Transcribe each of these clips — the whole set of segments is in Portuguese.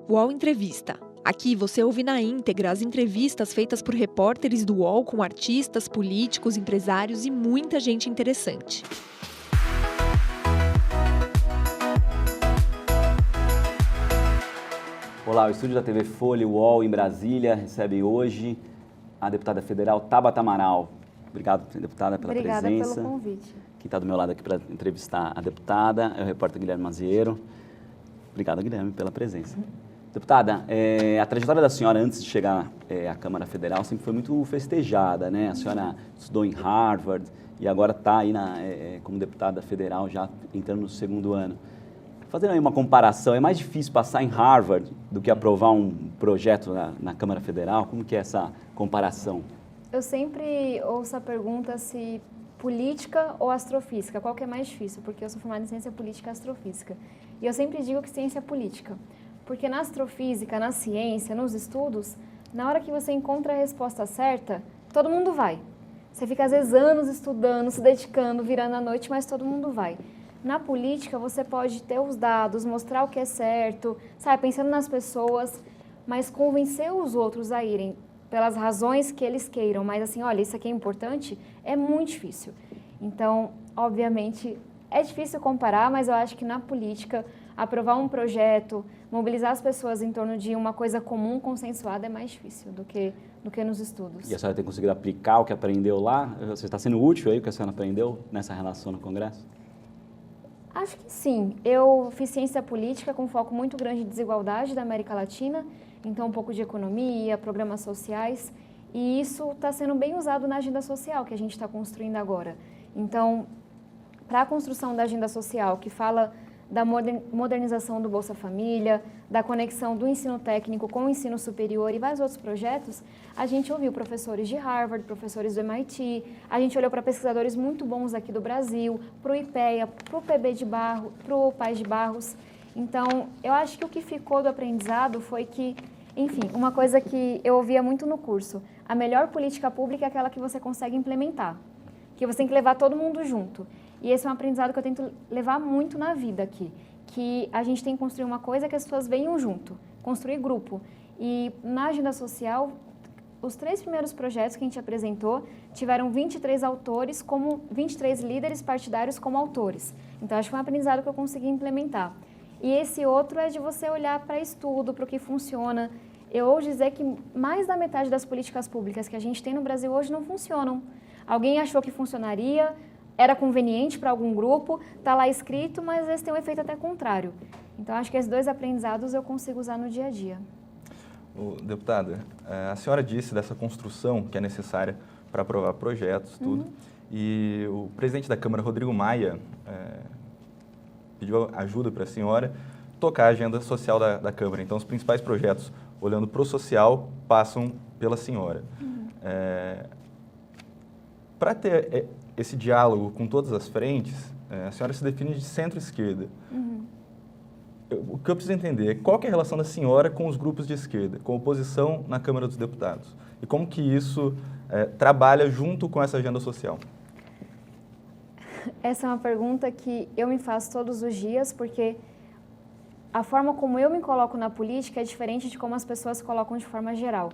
UOL Entrevista. Aqui você ouve na íntegra as entrevistas feitas por repórteres do UOL com artistas, políticos, empresários e muita gente interessante. Olá, o estúdio da TV Folha, UOL em Brasília, recebe hoje a deputada federal Tabata Amaral. Obrigado, deputada, pela presença. Obrigada pelo convite. Quem está do meu lado aqui para entrevistar a deputada é o repórter Guilherme Mazieiro. Obrigado, Guilherme, pela presença. Deputada, a trajetória da senhora antes de chegar à Câmara Federal sempre foi muito festejada, né? A senhora estudou em Harvard e agora está aí como deputada federal, já entrando no segundo ano. Fazendo aí uma comparação, é mais difícil passar em Harvard do que aprovar um projeto na Câmara Federal? Como que é essa comparação? Eu sempre ouço a pergunta se política ou astrofísica, qual que é mais difícil, porque eu sou formada em ciência política e astrofísica. E eu sempre digo que ciência política, porque na astrofísica, na ciência, nos estudos, na hora que você encontra a resposta certa, todo mundo vai. Você fica às vezes anos estudando, se dedicando, virando a noite, mas todo mundo vai. Na política, você pode ter os dados, mostrar o que é certo, sabe, pensando nas pessoas, mas convencer os outros a irem pelas razões que eles queiram. Mas assim, olha, isso aqui é importante, é muito difícil. Então, obviamente, é difícil comparar, mas eu acho que na política, aprovar um projeto, mobilizar as pessoas em torno de uma coisa comum, consensuada, é mais difícil do que nos estudos. E a senhora tem conseguido aplicar o que aprendeu lá? Você está sendo útil aí o que a senhora aprendeu nessa relação no Congresso? Acho que sim. Eu fiz ciência política com foco muito grande em desigualdade da América Latina, então um pouco de economia, programas sociais, e isso está sendo bem usado na agenda social que a gente está construindo agora. Então, para a construção da agenda social, que fala da modernização do Bolsa Família, da conexão do ensino técnico com o ensino superior e vários outros projetos, a gente ouviu professores de Harvard, professores do MIT, a gente olhou para pesquisadores muito bons aqui do Brasil, para o IPEA, para o PB de Barros, para o Paz de Barros. Então, eu acho que o que ficou do aprendizado foi que, enfim, uma coisa que eu ouvia muito no curso, a melhor política pública é aquela que você consegue implementar, que você tem que levar todo mundo junto. E esse é um aprendizado que eu tento levar muito na vida aqui, que a gente tem que construir uma coisa que as pessoas venham junto, construir grupo. E na agenda social, os 3 primeiros projetos que a gente apresentou tiveram 23 autores, 23 líderes partidários como autores. Então, acho que foi um aprendizado que eu consegui implementar. E esse outro é de você olhar para estudo, para o que funciona. Eu ouso dizer que mais da metade das políticas públicas que a gente tem no Brasil hoje não funcionam. Alguém achou que funcionaria, era conveniente para algum grupo, está lá escrito, mas às vezes tem um efeito até contrário. Então, acho que esses 2 aprendizados eu consigo usar no dia a dia. Deputada, a senhora disse dessa construção que é necessária para aprovar projetos, tudo, e o presidente da Câmara, Rodrigo Maia, pediu ajuda para a senhora tocar a agenda social da Câmara. Então, os principais projetos, olhando para o social, passam pela senhora. Para ter esse diálogo com todas as frentes, a senhora se define de centro-esquerda. O que eu preciso entender é qual que é a relação da senhora com os grupos de esquerda, com a oposição na Câmara dos Deputados, e como que isso trabalha junto com essa agenda social? Essa é uma pergunta que eu me faço todos os dias, porque a forma como eu me coloco na política é diferente de como as pessoas se colocam de forma geral.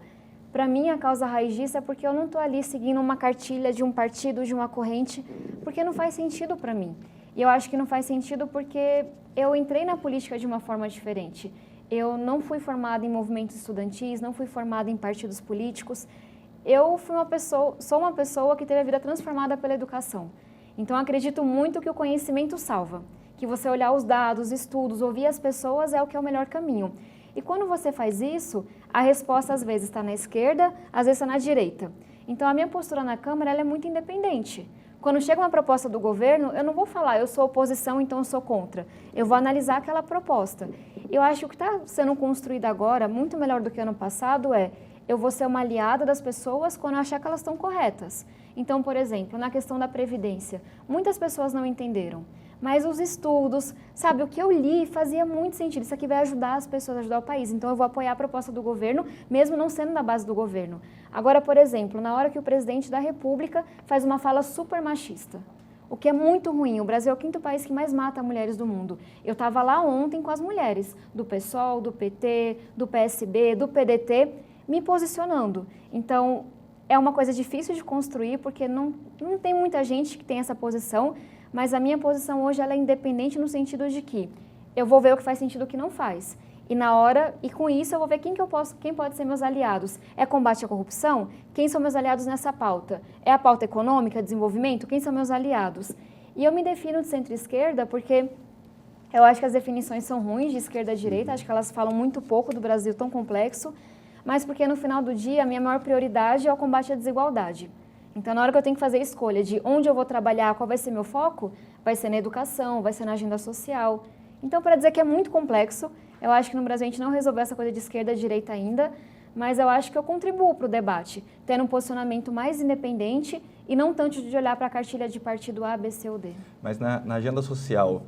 Para mim, a causa raiz disso é porque eu não estou ali seguindo uma cartilha de um partido, de uma corrente, porque não faz sentido para mim. E eu acho que não faz sentido porque eu entrei na política de uma forma diferente. Eu não fui formada em movimentos estudantis, não fui formada em partidos políticos. Eu sou uma pessoa que teve a vida transformada pela educação. Então, acredito muito que o conhecimento salva, que você olhar os dados, estudos, ouvir as pessoas é o que é o melhor caminho. E quando você faz isso, a resposta às vezes está na esquerda, às vezes está na direita. Então, a minha postura na Câmara ela é muito independente. Quando chega uma proposta do governo, eu não vou falar, eu sou oposição, então eu sou contra. Eu vou analisar aquela proposta. Eu acho que o que está sendo construído agora, muito melhor do que ano passado, eu vou ser uma aliada das pessoas quando eu achar que elas estão corretas. Então, por exemplo, na questão da Previdência, muitas pessoas não entenderam. Mas os estudos, sabe, o que eu li fazia muito sentido. Isso aqui vai ajudar as pessoas, ajudar o país. Então, eu vou apoiar a proposta do governo, mesmo não sendo da base do governo. Agora, por exemplo, na hora que o presidente da República faz uma fala super machista, o que é muito ruim. O Brasil é o 5º país que mais mata mulheres do mundo. Eu estava lá ontem com as mulheres do PSOL, do PT, do PSB, do PDT, me posicionando. Então, é uma coisa difícil de construir, porque não tem muita gente que tem essa posição, mas a minha posição hoje ela é independente no sentido de que eu vou ver o que faz sentido e o que não faz. E na hora, e com isso eu vou ver quem pode ser meus aliados. É combate à corrupção? Quem são meus aliados nessa pauta? É a pauta econômica, desenvolvimento? Quem são meus aliados? E eu me defino de centro-esquerda porque eu acho que as definições são ruins de esquerda e direita, acho que elas falam muito pouco do Brasil tão complexo, mas porque no final do dia a minha maior prioridade é o combate à desigualdade. Então, na hora que eu tenho que fazer a escolha de onde eu vou trabalhar, qual vai ser meu foco, vai ser na educação, vai ser na agenda social. Então, para dizer que é muito complexo, eu acho que no Brasil a gente não resolveu essa coisa de esquerda e direita ainda, mas eu acho que eu contribuo para o debate, tendo um posicionamento mais independente e não tanto de olhar para a cartilha de partido A, B, C ou D. Mas na agenda social,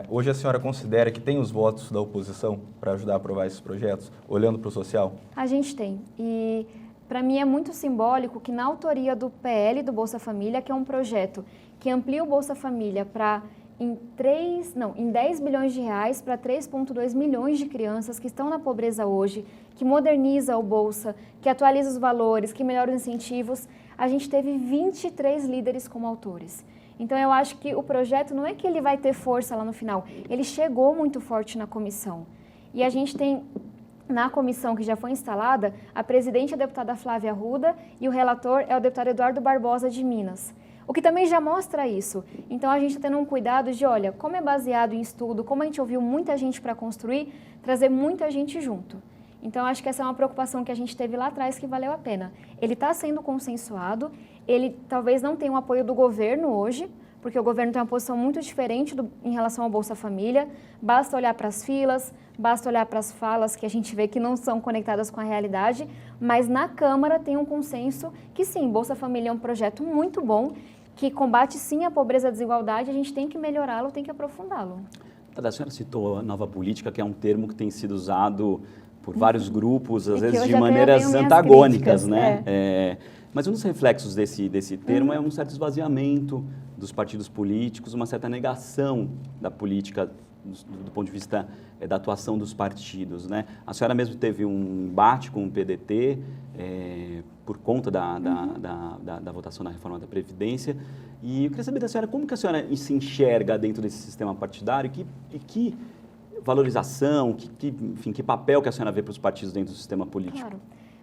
hoje a senhora considera que tem os votos da oposição para ajudar a aprovar esses projetos, olhando para o social? A gente tem. E para mim é muito simbólico que na autoria do PL do Bolsa Família, que é um projeto que amplia o Bolsa Família para em 10 bilhões de reais para 3,2 milhões de crianças que estão na pobreza hoje, que moderniza o Bolsa, que atualiza os valores, que melhora os incentivos, a gente teve 23 líderes como autores. Então eu acho que o projeto não é que ele vai ter força lá no final, ele chegou muito forte na comissão. E a gente tem, na comissão que já foi instalada, a presidente é a deputada Flávia Arruda e o relator é o deputado Eduardo Barbosa de Minas. O que também já mostra isso. Então, a gente está tendo um cuidado de, olha, como é baseado em estudo, como a gente ouviu muita gente para construir, trazer muita gente junto. Então, acho que essa é uma preocupação que a gente teve lá atrás que valeu a pena. Ele está sendo consensuado, ele talvez não tenha o apoio do governo hoje, porque o governo tem uma posição muito diferente em relação ao Bolsa Família. Basta olhar para as filas, basta olhar para as falas que a gente vê que não são conectadas com a realidade, mas na Câmara tem um consenso que sim, Bolsa Família é um projeto muito bom, que combate sim a pobreza e a desigualdade, a gente tem que melhorá-lo, tem que aprofundá-lo. A senhora citou a nova política, que é um termo que tem sido usado por vários grupos, às vezes de maneiras antagônicas, né? Mas um dos reflexos desse termo é um certo esvaziamento dos partidos políticos, uma certa negação da política do ponto de vista da atuação dos partidos, né? A senhora mesmo teve um embate com o PDT por conta da votação da reforma da Previdência. E eu queria saber da senhora como que a senhora se enxerga dentro desse sistema partidário e que valorização, que papel que a senhora vê para os partidos dentro do sistema político? Claro.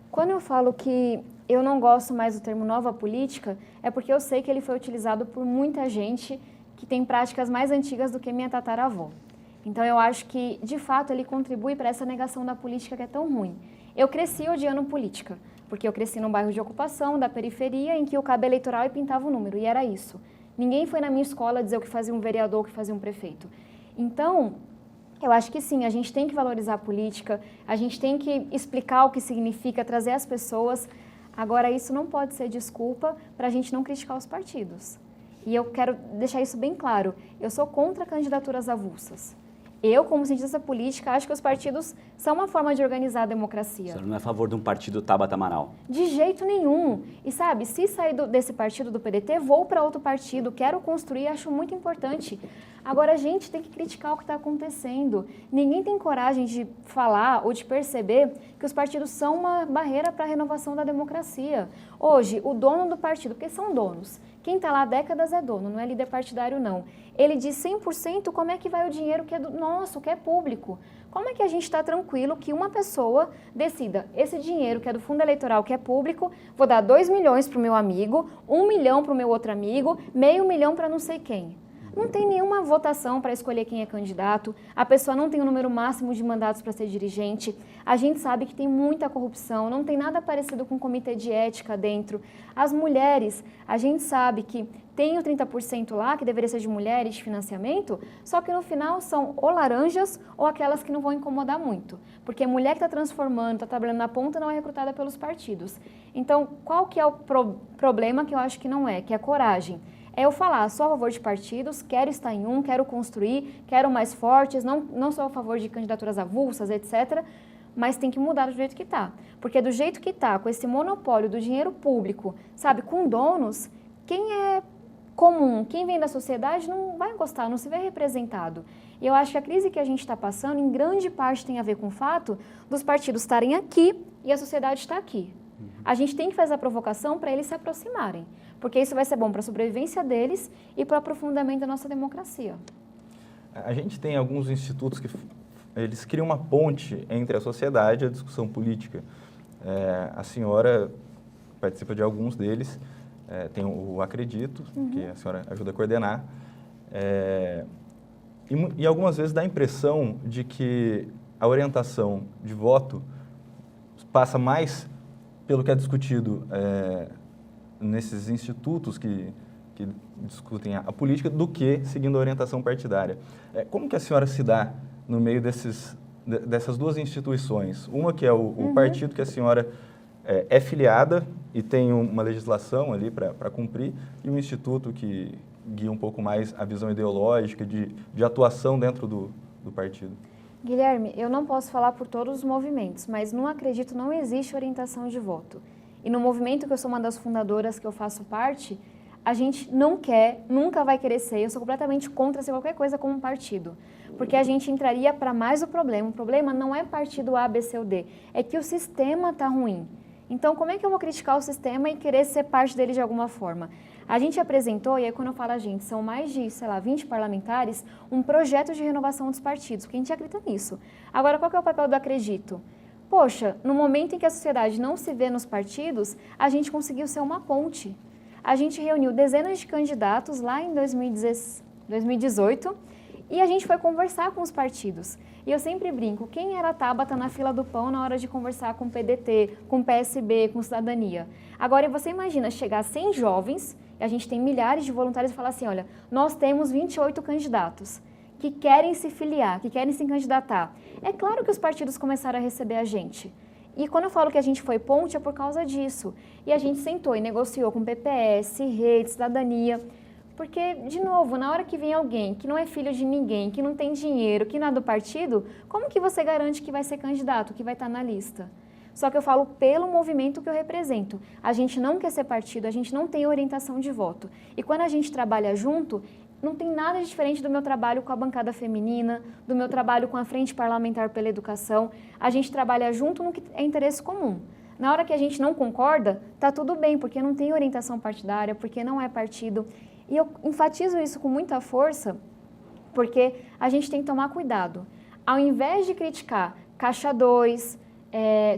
Quando eu falo que eu não gosto mais do termo nova política, é porque eu sei que ele foi utilizado por muita gente que tem práticas mais antigas do que minha tataravó. Então, eu acho que, de fato, ele contribui para essa negação da política que é tão ruim. Eu cresci odiando política, porque eu cresci num bairro de ocupação, da periferia, em que o cabo eleitoral pintava o número, e era isso. Ninguém foi na minha escola dizer o que fazia um vereador, o que fazia um prefeito. Então, eu acho que sim, a gente tem que valorizar a política, a gente tem que explicar o que significa, trazer as pessoas. Agora, isso não pode ser desculpa para a gente não criticar os partidos. E eu quero deixar isso bem claro, eu sou contra candidaturas avulsas. Eu, como cientista política, acho que os partidos são uma forma de organizar a democracia. Você não é a favor de um partido Tabata Amaral? De jeito nenhum. E sabe, se sair desse partido do PDT, vou para outro partido, quero construir, acho muito importante. Agora, a gente tem que criticar o que está acontecendo. Ninguém tem coragem de falar ou de perceber que os partidos são uma barreira para a renovação da democracia. Hoje, o dono do partido, porque são donos, quem está lá há décadas é dono, não é líder partidário, não. Ele diz 100% como é que vai o dinheiro que é nosso, que é público. Como é que a gente está tranquilo que uma pessoa decida, esse dinheiro que é do fundo eleitoral, que é público, vou dar 2 milhões para o meu amigo, 1 milhão para o meu outro amigo, meio milhão para não sei quem. Não tem nenhuma votação para escolher quem é candidato, a pessoa não tem o número máximo de mandatos para ser dirigente, a gente sabe que tem muita corrupção, não tem nada parecido com um comitê de ética dentro. As mulheres, a gente sabe que tem o 30% lá, que deveria ser de mulheres, de financiamento, só que no final são ou laranjas ou aquelas que não vão incomodar muito. Porque a mulher que está transformando, está trabalhando na ponta, não é recrutada pelos partidos. Então, qual que é o problema que eu acho que não é? Que é coragem. É eu falar, sou a favor de partidos, quero estar em um, quero construir, quero mais fortes, não sou a favor de candidaturas avulsas, etc., mas tem que mudar do jeito que está. Porque do jeito que está, com esse monopólio do dinheiro público, sabe, com donos, quem é comum, quem vem da sociedade não vai gostar, não se vê representado. E eu acho que a crise que a gente está passando, em grande parte, tem a ver com o fato dos partidos estarem aqui e a sociedade está aqui. A gente tem que fazer a provocação para eles se aproximarem, porque isso vai ser bom para a sobrevivência deles e para o aprofundamento da nossa democracia. A gente tem alguns institutos que eles criam uma ponte entre a sociedade e a discussão política. A senhora participa de alguns deles, tem o Acredito, que a senhora ajuda a coordenar, e algumas vezes dá a impressão de que a orientação de voto passa mais pelo que é discutido nesses institutos que discutem a política do que seguindo a orientação partidária. Como que a senhora se dá no meio dessas duas instituições? Uma que é o partido que a senhora é filiada e tem uma legislação ali para cumprir, e um instituto que guia um pouco mais a visão ideológica de atuação dentro do partido. Guilherme, eu não posso falar por todos os movimentos, mas no Acredito não existe orientação de voto. E no movimento que eu sou uma das fundadoras, que eu faço parte, a gente não quer, nunca vai querer ser, eu sou completamente contra ser qualquer coisa como um partido, porque a gente entraria para mais o problema não é partido A, B, C ou D, é que o sistema está ruim. Então, como é que eu vou criticar o sistema e querer ser parte dele de alguma forma? A gente apresentou, e aí quando eu falo a gente, são mais de, 20 parlamentares, um projeto de renovação dos partidos, porque a gente acredita nisso. Agora, qual que é o papel do Acredito? Poxa, no momento em que a sociedade não se vê nos partidos, a gente conseguiu ser uma ponte. A gente reuniu dezenas de candidatos lá em 2018 e a gente foi conversar com os partidos. E eu sempre brinco, quem era a Tabata na fila do pão na hora de conversar com o PDT, com o PSB, com Cidadania? Agora, você imagina chegar a 100 jovens, e a gente tem milhares de voluntários, e falar assim, olha, nós temos 28 candidatos que querem se filiar, que querem se candidatar. É claro que os partidos começaram a receber a gente. E quando eu falo que a gente foi ponte, é por causa disso. E a gente sentou e negociou com PPS, Rede, Cidadania. Porque, de novo, na hora que vem alguém que não é filho de ninguém, que não tem dinheiro, que não é do partido, como que você garante que vai ser candidato, que vai estar na lista? Só que eu falo pelo movimento que eu represento. A gente não quer ser partido, a gente não tem orientação de voto. E quando a gente trabalha junto, não tem nada diferente do meu trabalho com a bancada feminina, do meu trabalho com a Frente Parlamentar pela Educação. A gente trabalha junto no que é interesse comum. Na hora que a gente não concorda, tá tudo bem, porque não tem orientação partidária, porque não é partido. E eu enfatizo isso com muita força, porque a gente tem que tomar cuidado. Ao invés de criticar Caixa 2,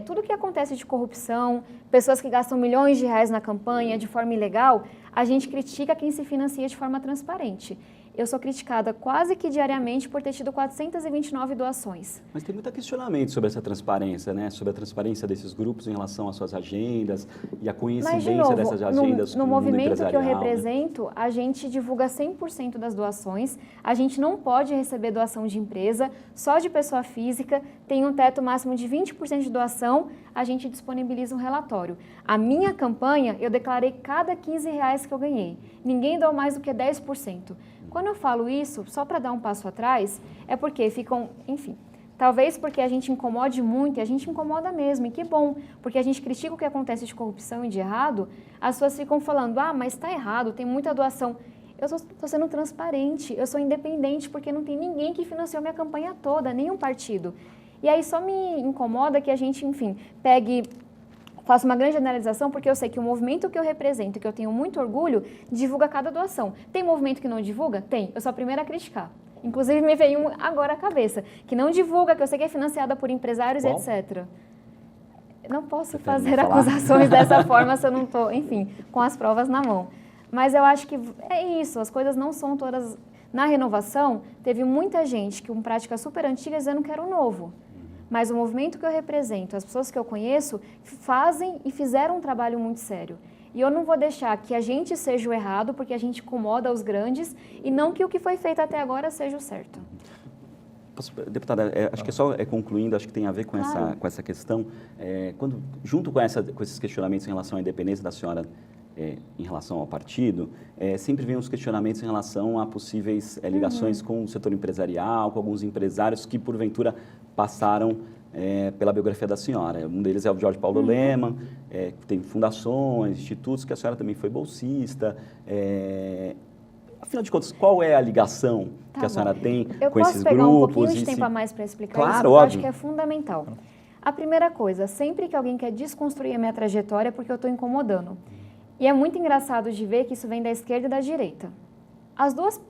tudo que acontece de corrupção, pessoas que gastam milhões de reais na campanha de forma ilegal, a gente critica quem se financia de forma transparente. Eu sou criticada quase que diariamente por ter tido 429 doações. Mas tem muito questionamento sobre essa transparência, né? Sobre a transparência desses grupos em relação às suas agendas e a coincidência dessas agendas com o mundo empresarial. No movimento que eu represento, a gente divulga 100% das doações, a gente não pode receber doação de empresa, só de pessoa física, tem um teto máximo de 20% de doação, a gente disponibiliza um relatório. A minha campanha, eu declarei cada R$15 que eu ganhei. Ninguém doou mais do que 10%. Quando eu falo isso, só para dar um passo atrás, é porque ficam, enfim, talvez porque a gente incomode muito, e a gente incomoda mesmo, e que bom, porque a gente critica o que acontece de corrupção e de errado, as pessoas ficam falando, mas está errado, tem muita doação. Eu estou sendo transparente, eu sou independente, porque não tem ninguém que financiou minha campanha toda, nenhum partido. E aí só me incomoda que a gente, enfim, faço uma grande generalização, porque eu sei que o movimento que eu represento, que eu tenho muito orgulho, divulga cada doação. Tem movimento que não divulga? Tem. Eu sou a primeira a criticar. Inclusive, me veio um agora à cabeça, que não divulga, que eu sei que é financiada por empresários e etc. Não posso fazer acusações dessa forma se eu não estou, enfim, com as provas na mão. Mas eu acho que é isso, as coisas não são todas... Na renovação, teve muita gente com práticas super antigas dizendo que era o novo. Mas o movimento que eu represento, as pessoas que eu conheço, fazem e fizeram um trabalho muito sério. E eu não vou deixar que a gente seja o errado, porque a gente incomoda os grandes, e não que o que foi feito até agora seja o certo. Deputada, acho que só concluindo, acho que tem a ver com, claro, essa questão, junto com esses questionamentos em relação à independência da senhora em relação ao partido, sempre vem os questionamentos em relação a possíveis ligações com o setor empresarial, com alguns empresários que, porventura, passaram pela biografia da senhora. Um deles é o Jorge Paulo Lemann, que tem fundações, institutos, que a senhora também foi bolsista. Afinal de contas, qual é a ligação que a senhora tem com esses grupos? Eu posso pegar um pouquinho de tempo a mais para explicar claro, isso? óbvio. Eu acho que é fundamental. A primeira coisa, sempre que alguém quer desconstruir a minha trajetória é porque eu estou incomodando. E é muito engraçado de ver que isso vem da esquerda e da direita.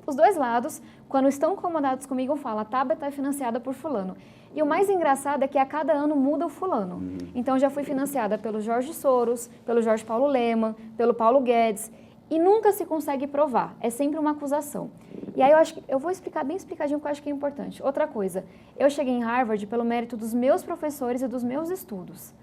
Os dois lados, quando estão incomodados comigo, falam, a Tabata é financiada por fulano. E o mais engraçado é que a cada ano muda o fulano. Então, já fui financiada pelo Jorge Soros, pelo Jorge Paulo Lemann, pelo Paulo Guedes, e nunca se consegue provar. É sempre uma acusação. E aí eu vou explicar bem explicadinho, porque eu acho que é importante. Outra coisa, eu cheguei em Harvard pelo mérito dos meus professores e dos meus estudos.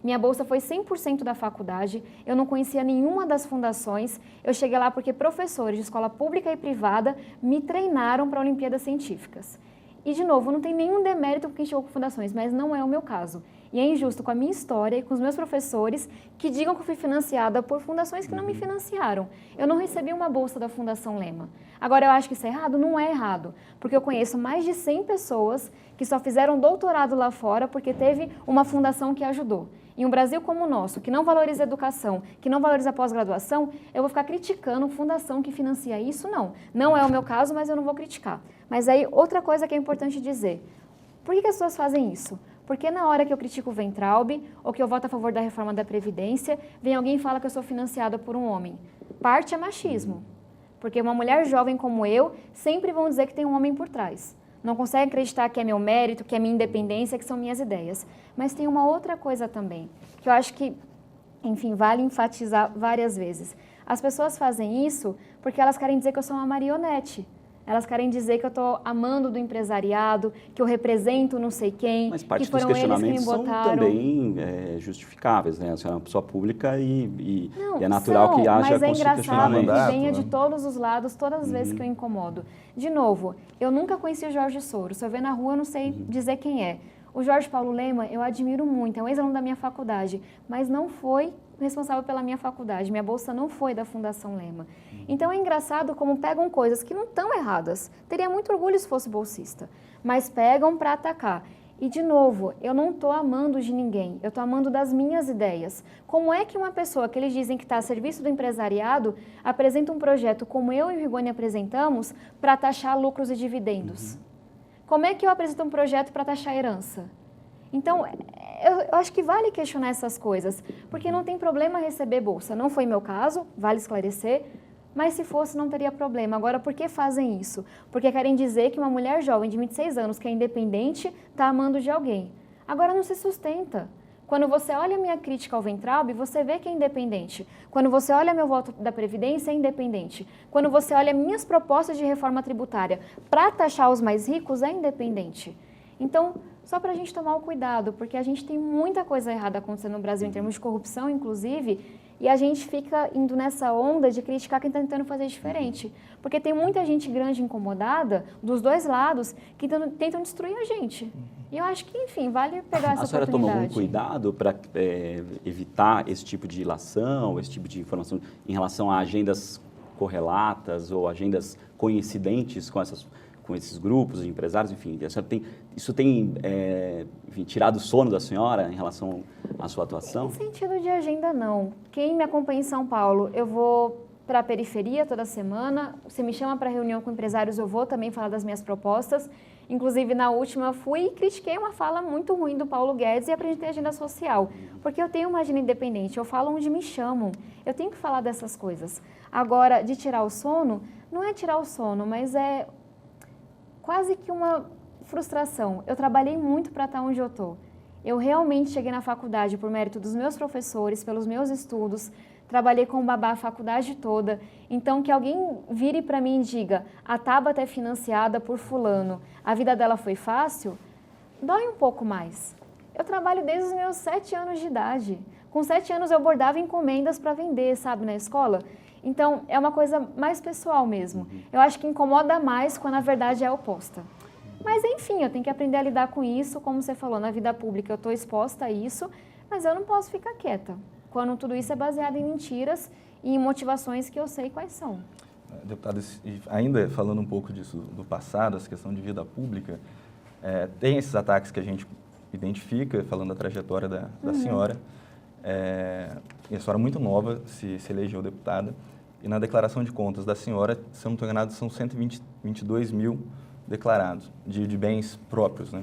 Minha bolsa foi 100% da faculdade, eu não conhecia nenhuma das fundações, eu cheguei lá porque professores de escola pública e privada me treinaram para Olimpíadas Científicas. E, de novo, não tem nenhum demérito com quem chegou com fundações, mas não é o meu caso. E é injusto com a minha história e com os meus professores que digam que eu fui financiada por fundações que não me financiaram. Eu não recebi uma bolsa da Fundação Lemann. Agora, eu acho que isso é errado? Não é errado, porque eu conheço mais de 100 pessoas que só fizeram doutorado lá fora porque teve uma fundação que ajudou. Em um Brasil como o nosso, que não valoriza a educação, que não valoriza a pós-graduação, eu vou ficar criticando fundação que financia isso? Não. Não é o meu caso, mas eu não vou criticar. Mas aí, outra coisa que é importante dizer. Por que as pessoas fazem isso? Porque na hora que eu critico o Weintraub, ou que eu voto a favor da reforma da Previdência, vem alguém e fala que eu sou financiada por um homem. Parte é machismo. Porque uma mulher jovem como eu, sempre vão dizer que tem um homem por trás. Não conseguem acreditar que é meu mérito, que é minha independência, que são minhas ideias. Mas tem uma outra coisa também, que eu acho que, enfim, vale enfatizar várias vezes. As pessoas fazem isso porque elas querem dizer que eu sou uma marionete. Elas querem dizer que eu estou amando do empresariado, que eu represento não sei quem, mas parte que foram dos eles que me questionamentos botaram. são também justificáveis, né? A senhora é uma pessoa pública e Não, é natural que haja mas é engraçado questionamento. que venha de todos os lados, todas as vezes que eu incomodo. De novo, eu nunca conheci o Jorge Soros. Se eu ver na rua, eu não sei dizer quem é. O Jorge Paulo Lemann, eu admiro muito, é um ex-aluno da minha faculdade, mas não foi responsável pela minha faculdade. Minha bolsa não foi da Fundação Lemann. Então é engraçado como pegam coisas que não estão erradas. Teria muito orgulho se fosse bolsista, mas pegam para atacar. E, de novo, eu não estou amando de ninguém, eu estou amando das minhas ideias. Como é que uma pessoa que eles dizem que está a serviço do empresariado apresenta um projeto como eu e o Rigoni apresentamos para taxar lucros e dividendos? Como é que eu apresento um projeto para taxar herança? Então, eu acho que vale questionar essas coisas, porque não tem problema receber bolsa. Não foi meu caso, vale esclarecer, mas se fosse não teria problema. Agora, por que fazem isso? Porque querem dizer que uma mulher jovem de 26 anos que é independente está amando de alguém. Agora não se sustenta. Quando você olha a minha crítica ao Weintraub, você vê que é independente. Quando você olha meu voto da Previdência, é independente. Quando você olha minhas propostas de reforma tributária para taxar os mais ricos, é independente. Então, só para a gente tomar o cuidado, porque a gente tem muita coisa errada acontecendo no Brasil, em termos de corrupção, inclusive, e a gente fica indo nessa onda de criticar quem está tentando fazer diferente. Porque tem muita gente grande incomodada, dos dois lados, que tentam destruir a gente. E eu acho que, enfim, vale pegar essa oportunidade. A senhora tomou algum cuidado para evitar esse tipo de ilação, esse tipo de informação em relação a agendas correlatas ou agendas coincidentes com esses grupos de empresários? Enfim, isso tem enfim, tirado o sono da senhora em relação à sua atuação? Em sentido de agenda, não. Quem me acompanha em São Paulo, eu vou para a periferia toda semana. Se me chama para reunião com empresários, eu vou também falar das minhas propostas. Inclusive, na última, fui e critiquei uma fala muito ruim do Paulo Guedes e apresentei agenda social. Porque eu tenho uma agenda independente, eu falo onde me chamam. Eu tenho que falar dessas coisas. Agora, de tirar o sono, não é tirar o sono, mas é quase que uma frustração. Eu trabalhei muito para estar onde eu estou. Eu realmente cheguei na faculdade por mérito dos meus professores, pelos meus estudos, trabalhei com babá a faculdade toda. Então, que alguém vire para mim e diga, a Tabata é financiada por fulano, a vida dela foi fácil, dói um pouco mais. Eu trabalho desde os meus 7 anos de idade. Com 7 anos eu bordava encomendas para vender, sabe, na escola. Então, é uma coisa mais pessoal mesmo. Eu acho que incomoda mais quando a verdade é oposta. Mas, enfim, eu tenho que aprender a lidar com isso. Como você falou, na vida pública eu estou exposta a isso, mas eu não posso ficar quieta, quando tudo isso é baseado em mentiras e em motivações que eu sei quais são. Deputada, ainda falando um pouco disso do passado, essa questão de vida pública, tem esses ataques que a gente identifica, falando da trajetória da senhora, e a senhora muito nova se elegeu deputada, E na declaração de contas da senhora, se eu não estou enganado, são 122 mil declarados de bens próprios, né?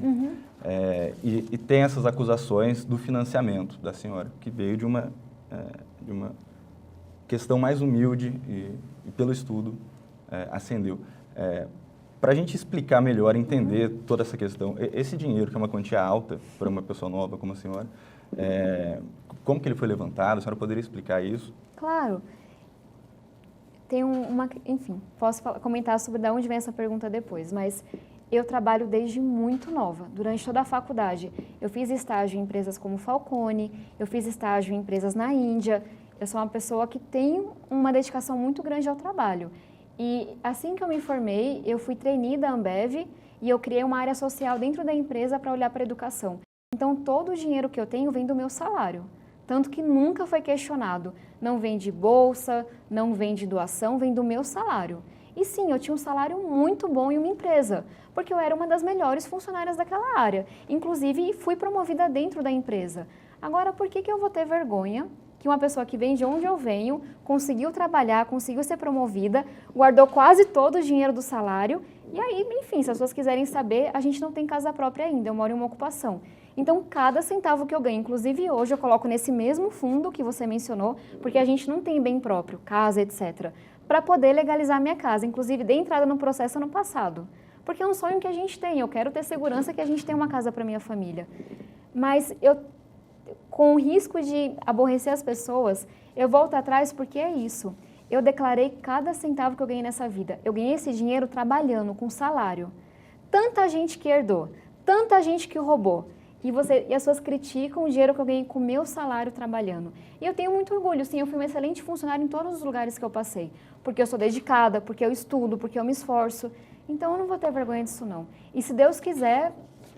E tem essas acusações do financiamento da senhora, que veio de uma questão mais humilde e pelo estudo ascendeu. Para a gente explicar melhor, entender toda essa questão, esse dinheiro, que é uma quantia alta para uma pessoa nova como a senhora, como que ele foi levantado? A senhora poderia explicar isso? Claro. Tem enfim, posso comentar sobre de onde vem essa pergunta depois, mas eu trabalho desde muito nova, durante toda a faculdade. Eu fiz estágio em empresas como Falcone, eu fiz estágio em empresas na Índia. Eu sou uma pessoa que tem uma dedicação muito grande ao trabalho. E assim que eu me formei, eu fui trainee da Ambev e eu criei uma área social dentro da empresa para olhar para a educação. Então, todo o dinheiro que eu tenho vem do meu salário. Tanto que nunca foi questionado. Não vem de bolsa, não vem de doação, vem do meu salário. E sim, eu tinha um salário muito bom em uma empresa, porque eu era uma das melhores funcionárias daquela área. Inclusive, fui promovida dentro da empresa. Agora, por que eu vou ter vergonha que uma pessoa que vem de onde eu venho, conseguiu trabalhar, conseguiu ser promovida, guardou quase todo o dinheiro do salário, e aí, enfim, se as pessoas quiserem saber, a gente não tem casa própria ainda, eu moro em uma ocupação. Então, cada centavo que eu ganho, inclusive hoje, eu coloco nesse mesmo fundo que você mencionou, porque a gente não tem bem próprio, casa, etc., para poder legalizar minha casa. Inclusive, dei entrada no processo ano passado, porque é um sonho que a gente tem, eu quero ter segurança que a gente tem uma casa para minha família. Mas com o risco de aborrecer as pessoas, eu volto atrás porque é isso. Eu declarei cada centavo que eu ganhei nessa vida. Eu ganhei esse dinheiro trabalhando, com salário. Tanta gente que herdou, tanta gente que roubou. E as pessoas criticam o dinheiro que eu ganhei com o meu salário trabalhando. E eu tenho muito orgulho, sim, eu fui uma excelente funcionária em todos os lugares que eu passei. Porque eu sou dedicada, porque eu estudo, porque eu me esforço. Então eu não vou ter vergonha disso, não. E se Deus quiser,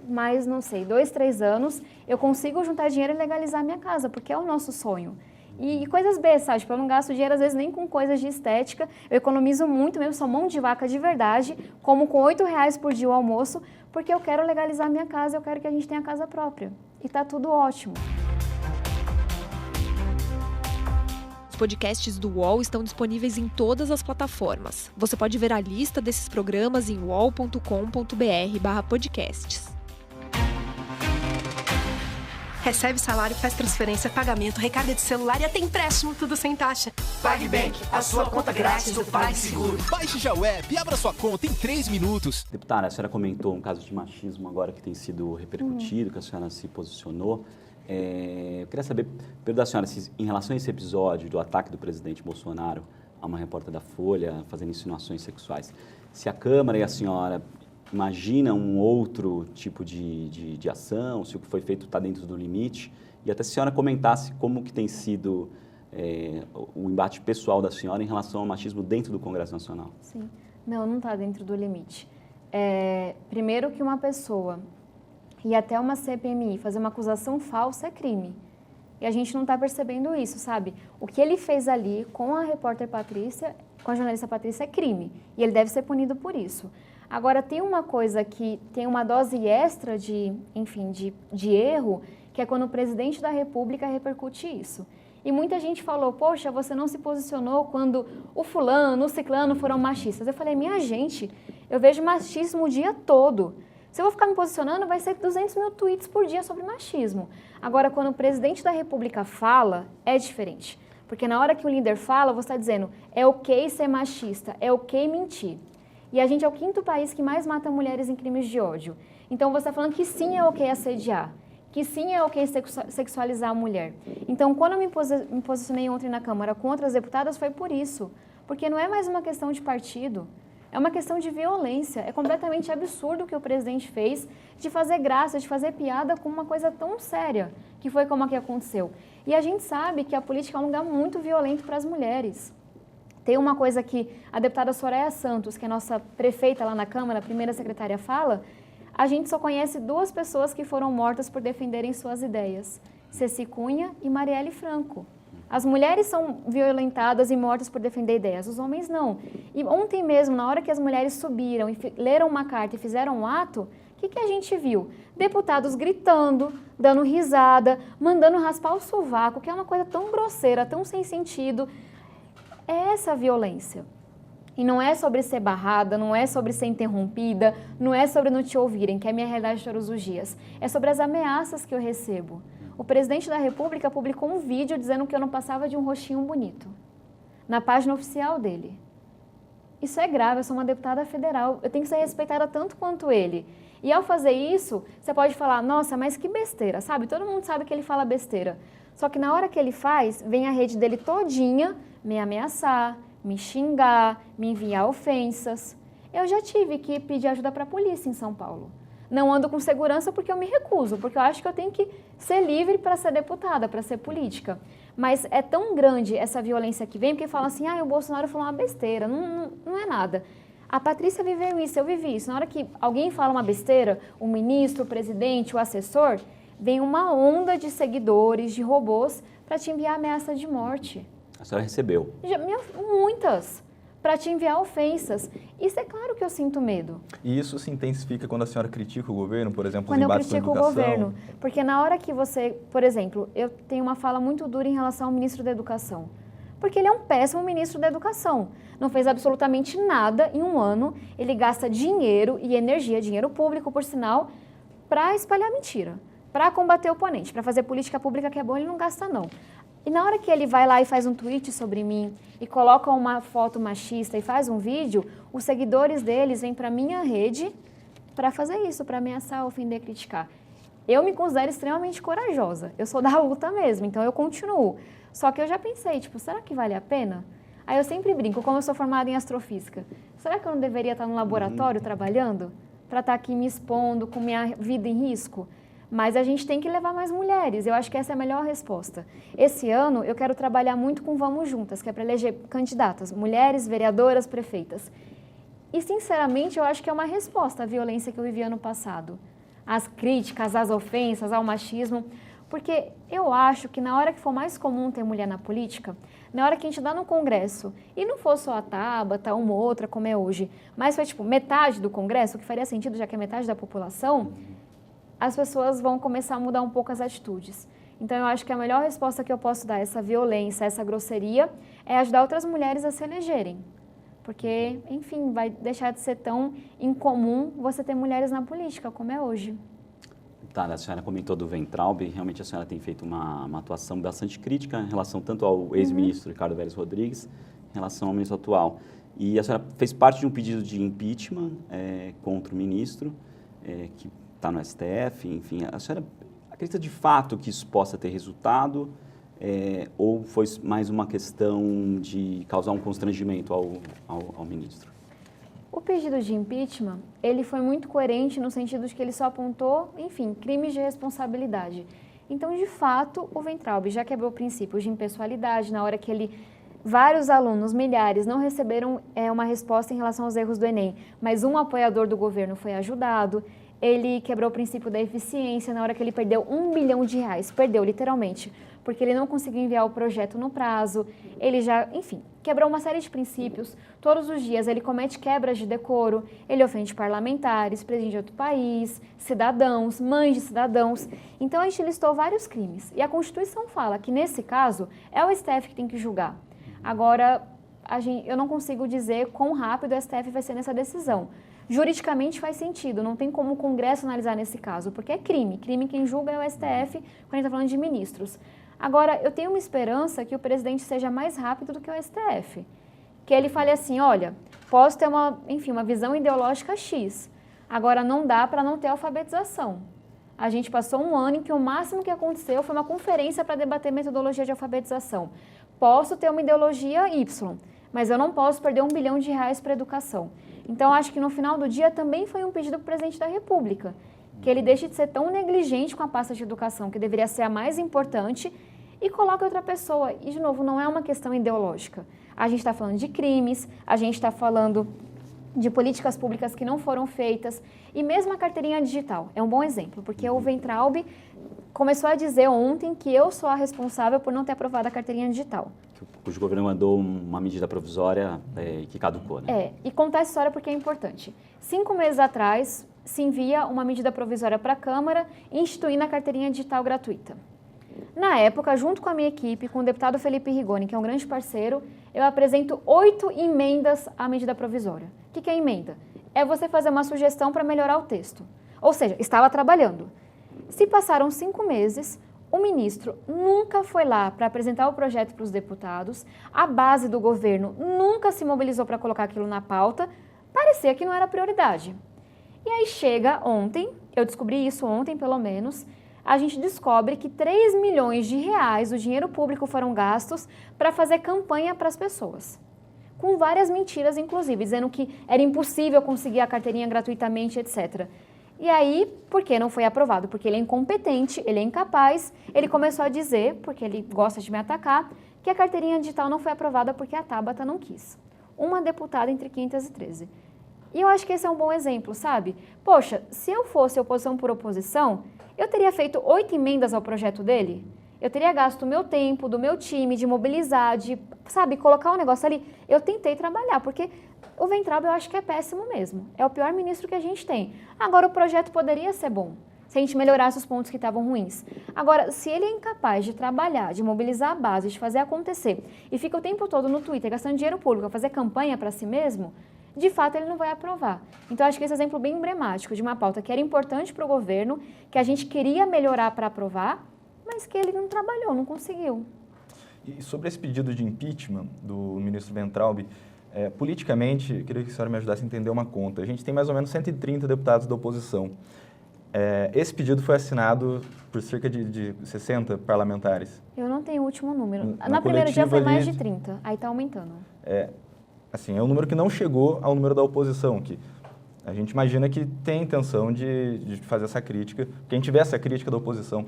mais, não sei, 2, 3 anos, eu consigo juntar dinheiro e legalizar minha casa, porque é o nosso sonho. E coisas B, sabe? Tipo, eu não gasto dinheiro, às vezes, nem com coisas de estética. Eu economizo muito mesmo, sou mão de vaca de verdade, como com R$8 por dia o almoço, porque eu quero legalizar minha casa, eu quero que a gente tenha casa própria. E tá tudo ótimo. Os podcasts do UOL estão disponíveis em todas as plataformas. Você pode ver a lista desses programas em uol.com.br/podcasts. Recebe salário, faz transferência, pagamento, recarga de celular e até empréstimo, tudo sem taxa. PagBank, a sua conta grátis do PagSeguro. Baixe já o app e abra sua conta em 3 minutos. Deputada, a senhora comentou um caso de machismo agora que tem sido repercutido, que a senhora se posicionou. Eu queria saber, da senhora, se, em relação a esse episódio do ataque do presidente Bolsonaro a uma repórter da Folha fazendo insinuações sexuais, se a Câmara e a senhora imagina um outro tipo de ação, se o que foi feito está dentro do limite, e até se a senhora comentasse como que tem sido o embate pessoal da senhora em relação ao machismo dentro do Congresso Nacional. Sim, não está dentro do limite. Primeiro que uma pessoa ir até uma CPMI fazer uma acusação falsa é crime. E a gente não está percebendo isso, sabe? O que ele fez ali com a repórter Patrícia, com a jornalista Patrícia, é crime. E ele deve ser punido por isso. Agora, tem uma coisa que tem uma dose extra de erro, que é quando o presidente da República repercute isso. E muita gente falou, poxa, você não se posicionou quando o fulano, o ciclano foram machistas. Eu falei, minha gente, eu vejo machismo o dia todo. Se eu vou ficar me posicionando, vai ser 200 mil tweets por dia sobre machismo. Agora, quando o presidente da República fala, é diferente. Porque na hora que o líder fala, você está dizendo, é ok ser machista, é ok mentir. E a gente é o 5º país que mais mata mulheres em crimes de ódio. Então, você está falando que sim é ok assediar, que sim é ok sexualizar a mulher. Então, quando eu me posicionei ontem na Câmara com outras deputadas, foi por isso. Porque não é mais uma questão de partido, é uma questão de violência. É completamente absurdo o que o presidente fez de fazer graça, de fazer piada com uma coisa tão séria, que foi como aqui aconteceu. E a gente sabe que a política é um lugar muito violento para as mulheres. Tem uma coisa que a deputada Soraya Santos, que é nossa prefeita lá na Câmara, a primeira secretária, fala, a gente só conhece 2 pessoas que foram mortas por defenderem suas ideias, Ceci Cunha e Marielle Franco. As mulheres são violentadas e mortas por defender ideias, os homens não. E ontem mesmo, na hora que as mulheres subiram e leram uma carta e fizeram um ato, o que a gente viu? Deputados gritando, dando risada, mandando raspar o sovaco, que é uma coisa tão grosseira, tão sem sentido. é essa violência. E não é sobre ser barrada, não é sobre ser interrompida, não é sobre não te ouvirem, que é a minha realidade todos os dias. É sobre as ameaças que eu recebo. O presidente da República publicou um vídeo dizendo que eu não passava de um rostinho bonito, na página oficial dele. Isso é grave, eu sou uma deputada federal, eu tenho que ser respeitada tanto quanto ele. E ao fazer isso, você pode falar, nossa, mas que besteira, sabe? Todo mundo sabe que ele fala besteira. Só que na hora que ele faz, vem a rede dele todinha me ameaçar, me xingar, me enviar ofensas. Eu já tive que pedir ajuda para a polícia em São Paulo. Não ando com segurança porque eu me recuso, porque eu acho que eu tenho que ser livre para ser deputada, para ser política. Mas é tão grande essa violência que vem, porque fala assim, o Bolsonaro falou uma besteira, não é nada. A Patrícia viveu isso, eu vivi isso. Na hora que alguém fala uma besteira, o ministro, o presidente, o assessor, vem uma onda de seguidores, de robôs, para te enviar ameaça de morte. A senhora recebeu? Muitas, para te enviar ofensas. Isso é claro que eu sinto medo. E isso se intensifica quando a senhora critica o governo, por exemplo, quando os embates com a educação? Quando eu critico o governo. Porque na hora que você, por exemplo, eu tenho uma fala muito dura em relação ao ministro da Educação. Porque ele é um péssimo ministro da Educação. Não fez absolutamente nada em um ano. Ele gasta dinheiro e energia, dinheiro público, por sinal, para espalhar mentira, para combater o oponente, para fazer política pública que é bom, ele não gasta não. E na hora que ele vai lá e faz um tweet sobre mim e coloca uma foto machista e faz um vídeo, os seguidores deles vêm para minha rede para fazer isso, para ameaçar, ofender, criticar. Eu me considero extremamente corajosa, eu sou da luta mesmo, então eu continuo. Só que eu já pensei, será que vale a pena? Aí eu sempre brinco, como eu sou formada em astrofísica, será que eu não deveria estar no laboratório trabalhando para estar aqui me expondo com minha vida em risco? Mas a gente tem que levar mais mulheres, eu acho que essa é a melhor resposta. Esse ano eu quero trabalhar muito com Vamos Juntas, que é para eleger candidatas, mulheres, vereadoras, prefeitas. E sinceramente eu acho que é uma resposta à violência que eu vivi ano passado. Às críticas, às ofensas, ao machismo, porque eu acho que na hora que for mais comum ter mulher na política, na hora que a gente dá no Congresso, e não for só a Tabata, uma ou outra como é hoje, mas foi metade do Congresso, o que faria sentido já que é metade da população, as pessoas vão começar a mudar um pouco as atitudes. Então, eu acho que a melhor resposta que eu posso dar a essa violência, a essa grosseria, é ajudar outras mulheres a se elegerem. Porque, enfim, vai deixar de ser tão incomum você ter mulheres na política, como é hoje. Tá, a senhora comentou do Weintraub, realmente a senhora tem feito uma atuação bastante crítica em relação tanto ao ex-ministro Ricardo Vélez Rodrigues, em relação ao ministro atual. E a senhora fez parte de um pedido de impeachment contra o ministro, que está no STF, enfim, a senhora acredita de fato que isso possa ter resultado ou foi mais uma questão de causar um constrangimento ao ministro? O pedido de impeachment, ele foi muito coerente no sentido de que ele só apontou, enfim, crimes de responsabilidade. Então, de fato, o Weintraub já quebrou princípios de impessoalidade na hora que vários alunos, milhares, não receberam uma resposta em relação aos erros do Enem, mas um apoiador do governo foi ajudado. Ele quebrou o princípio da eficiência na hora que ele perdeu R$1 bilhão, perdeu literalmente, porque ele não conseguiu enviar o projeto no prazo, ele já, enfim, quebrou uma série de princípios. Todos os dias ele comete quebras de decoro, ele ofende parlamentares, presidente de outro país, cidadãos, mães de cidadãos. Então a gente listou vários crimes e a Constituição fala que nesse caso é o STF que tem que julgar. Agora, eu não consigo dizer quão rápido o STF vai ser nessa decisão. Juridicamente faz sentido, não tem como o Congresso analisar nesse caso, porque é crime. Crime quem julga é o STF, quando a gente está falando de ministros. Agora, eu tenho uma esperança que o presidente seja mais rápido do que o STF. Que ele fale assim, olha, posso ter uma visão ideológica X, agora não dá para não ter alfabetização. A gente passou um ano em que o máximo que aconteceu foi uma conferência para debater metodologia de alfabetização. Posso ter uma ideologia Y, mas eu não posso perder R$1 bilhão para a educação. Então, acho que no final do dia também foi um pedido para o presidente da República, que ele deixe de ser tão negligente com a pasta de educação, que deveria ser a mais importante, e coloque outra pessoa. E, de novo, não é uma questão ideológica. A gente está falando de crimes, a gente está falando de políticas públicas que não foram feitas, e mesmo a carteirinha digital é um bom exemplo, porque o Weintraub começou a dizer ontem que eu sou a responsável por não ter aprovado a carteirinha digital. Cujo governo mandou uma medida provisória que caducou, né? E contar essa história porque é importante. 5 meses atrás, se envia uma medida provisória para a Câmara instituindo a carteirinha digital gratuita. Na época, junto com a minha equipe, com o deputado Felipe Rigoni, que é um grande parceiro, eu apresento 8 emendas à medida provisória. O que é emenda? É você fazer uma sugestão para melhorar o texto. Ou seja, estava trabalhando. Se passaram 5 meses, o ministro nunca foi lá para apresentar o projeto para os deputados, a base do governo nunca se mobilizou para colocar aquilo na pauta, parecia que não era prioridade. E aí chega ontem, eu descobri isso ontem pelo menos, a gente descobre que 3 milhões de reais do dinheiro público foram gastos para fazer campanha para as pessoas. Com várias mentiras, inclusive, dizendo que era impossível conseguir a carteirinha gratuitamente, etc. E aí, por que não foi aprovado? Porque ele é incompetente, ele é incapaz, ele começou a dizer, porque ele gosta de me atacar, que a carteirinha digital não foi aprovada porque a Tabata não quis. Uma deputada entre 513. E eu acho que esse é um bom exemplo, sabe? Poxa, se eu fosse oposição por oposição, eu teria feito 8 emendas ao projeto dele? Eu teria gasto o meu tempo, do meu time, de mobilizar, de, sabe, colocar um negócio ali. Eu tentei trabalhar, porque o Weintraub eu acho que é péssimo mesmo. É o pior ministro que a gente tem. Agora, o projeto poderia ser bom, se a gente melhorasse os pontos que estavam ruins. Agora, se ele é incapaz de trabalhar, de mobilizar a base, de fazer acontecer, e fica o tempo todo no Twitter gastando dinheiro público a fazer campanha para si mesmo, de fato ele não vai aprovar. Então, acho que esse exemplo bem emblemático de uma pauta que era importante para o governo, que a gente queria melhorar para aprovar, mas que ele não trabalhou, não conseguiu. E sobre esse pedido de impeachment do ministro Weintraub, politicamente, eu queria que a senhora me ajudasse a entender uma conta. A gente tem mais ou menos 130 deputados da oposição. Esse pedido foi assinado por cerca de 60 parlamentares. Eu não tenho o último número. Na primeiro dia foi mais de 30, aí está aumentando. Assim, é um número que não chegou ao número da oposição, que a gente imagina que tem intenção de fazer essa crítica. Quem tiver essa crítica da oposição,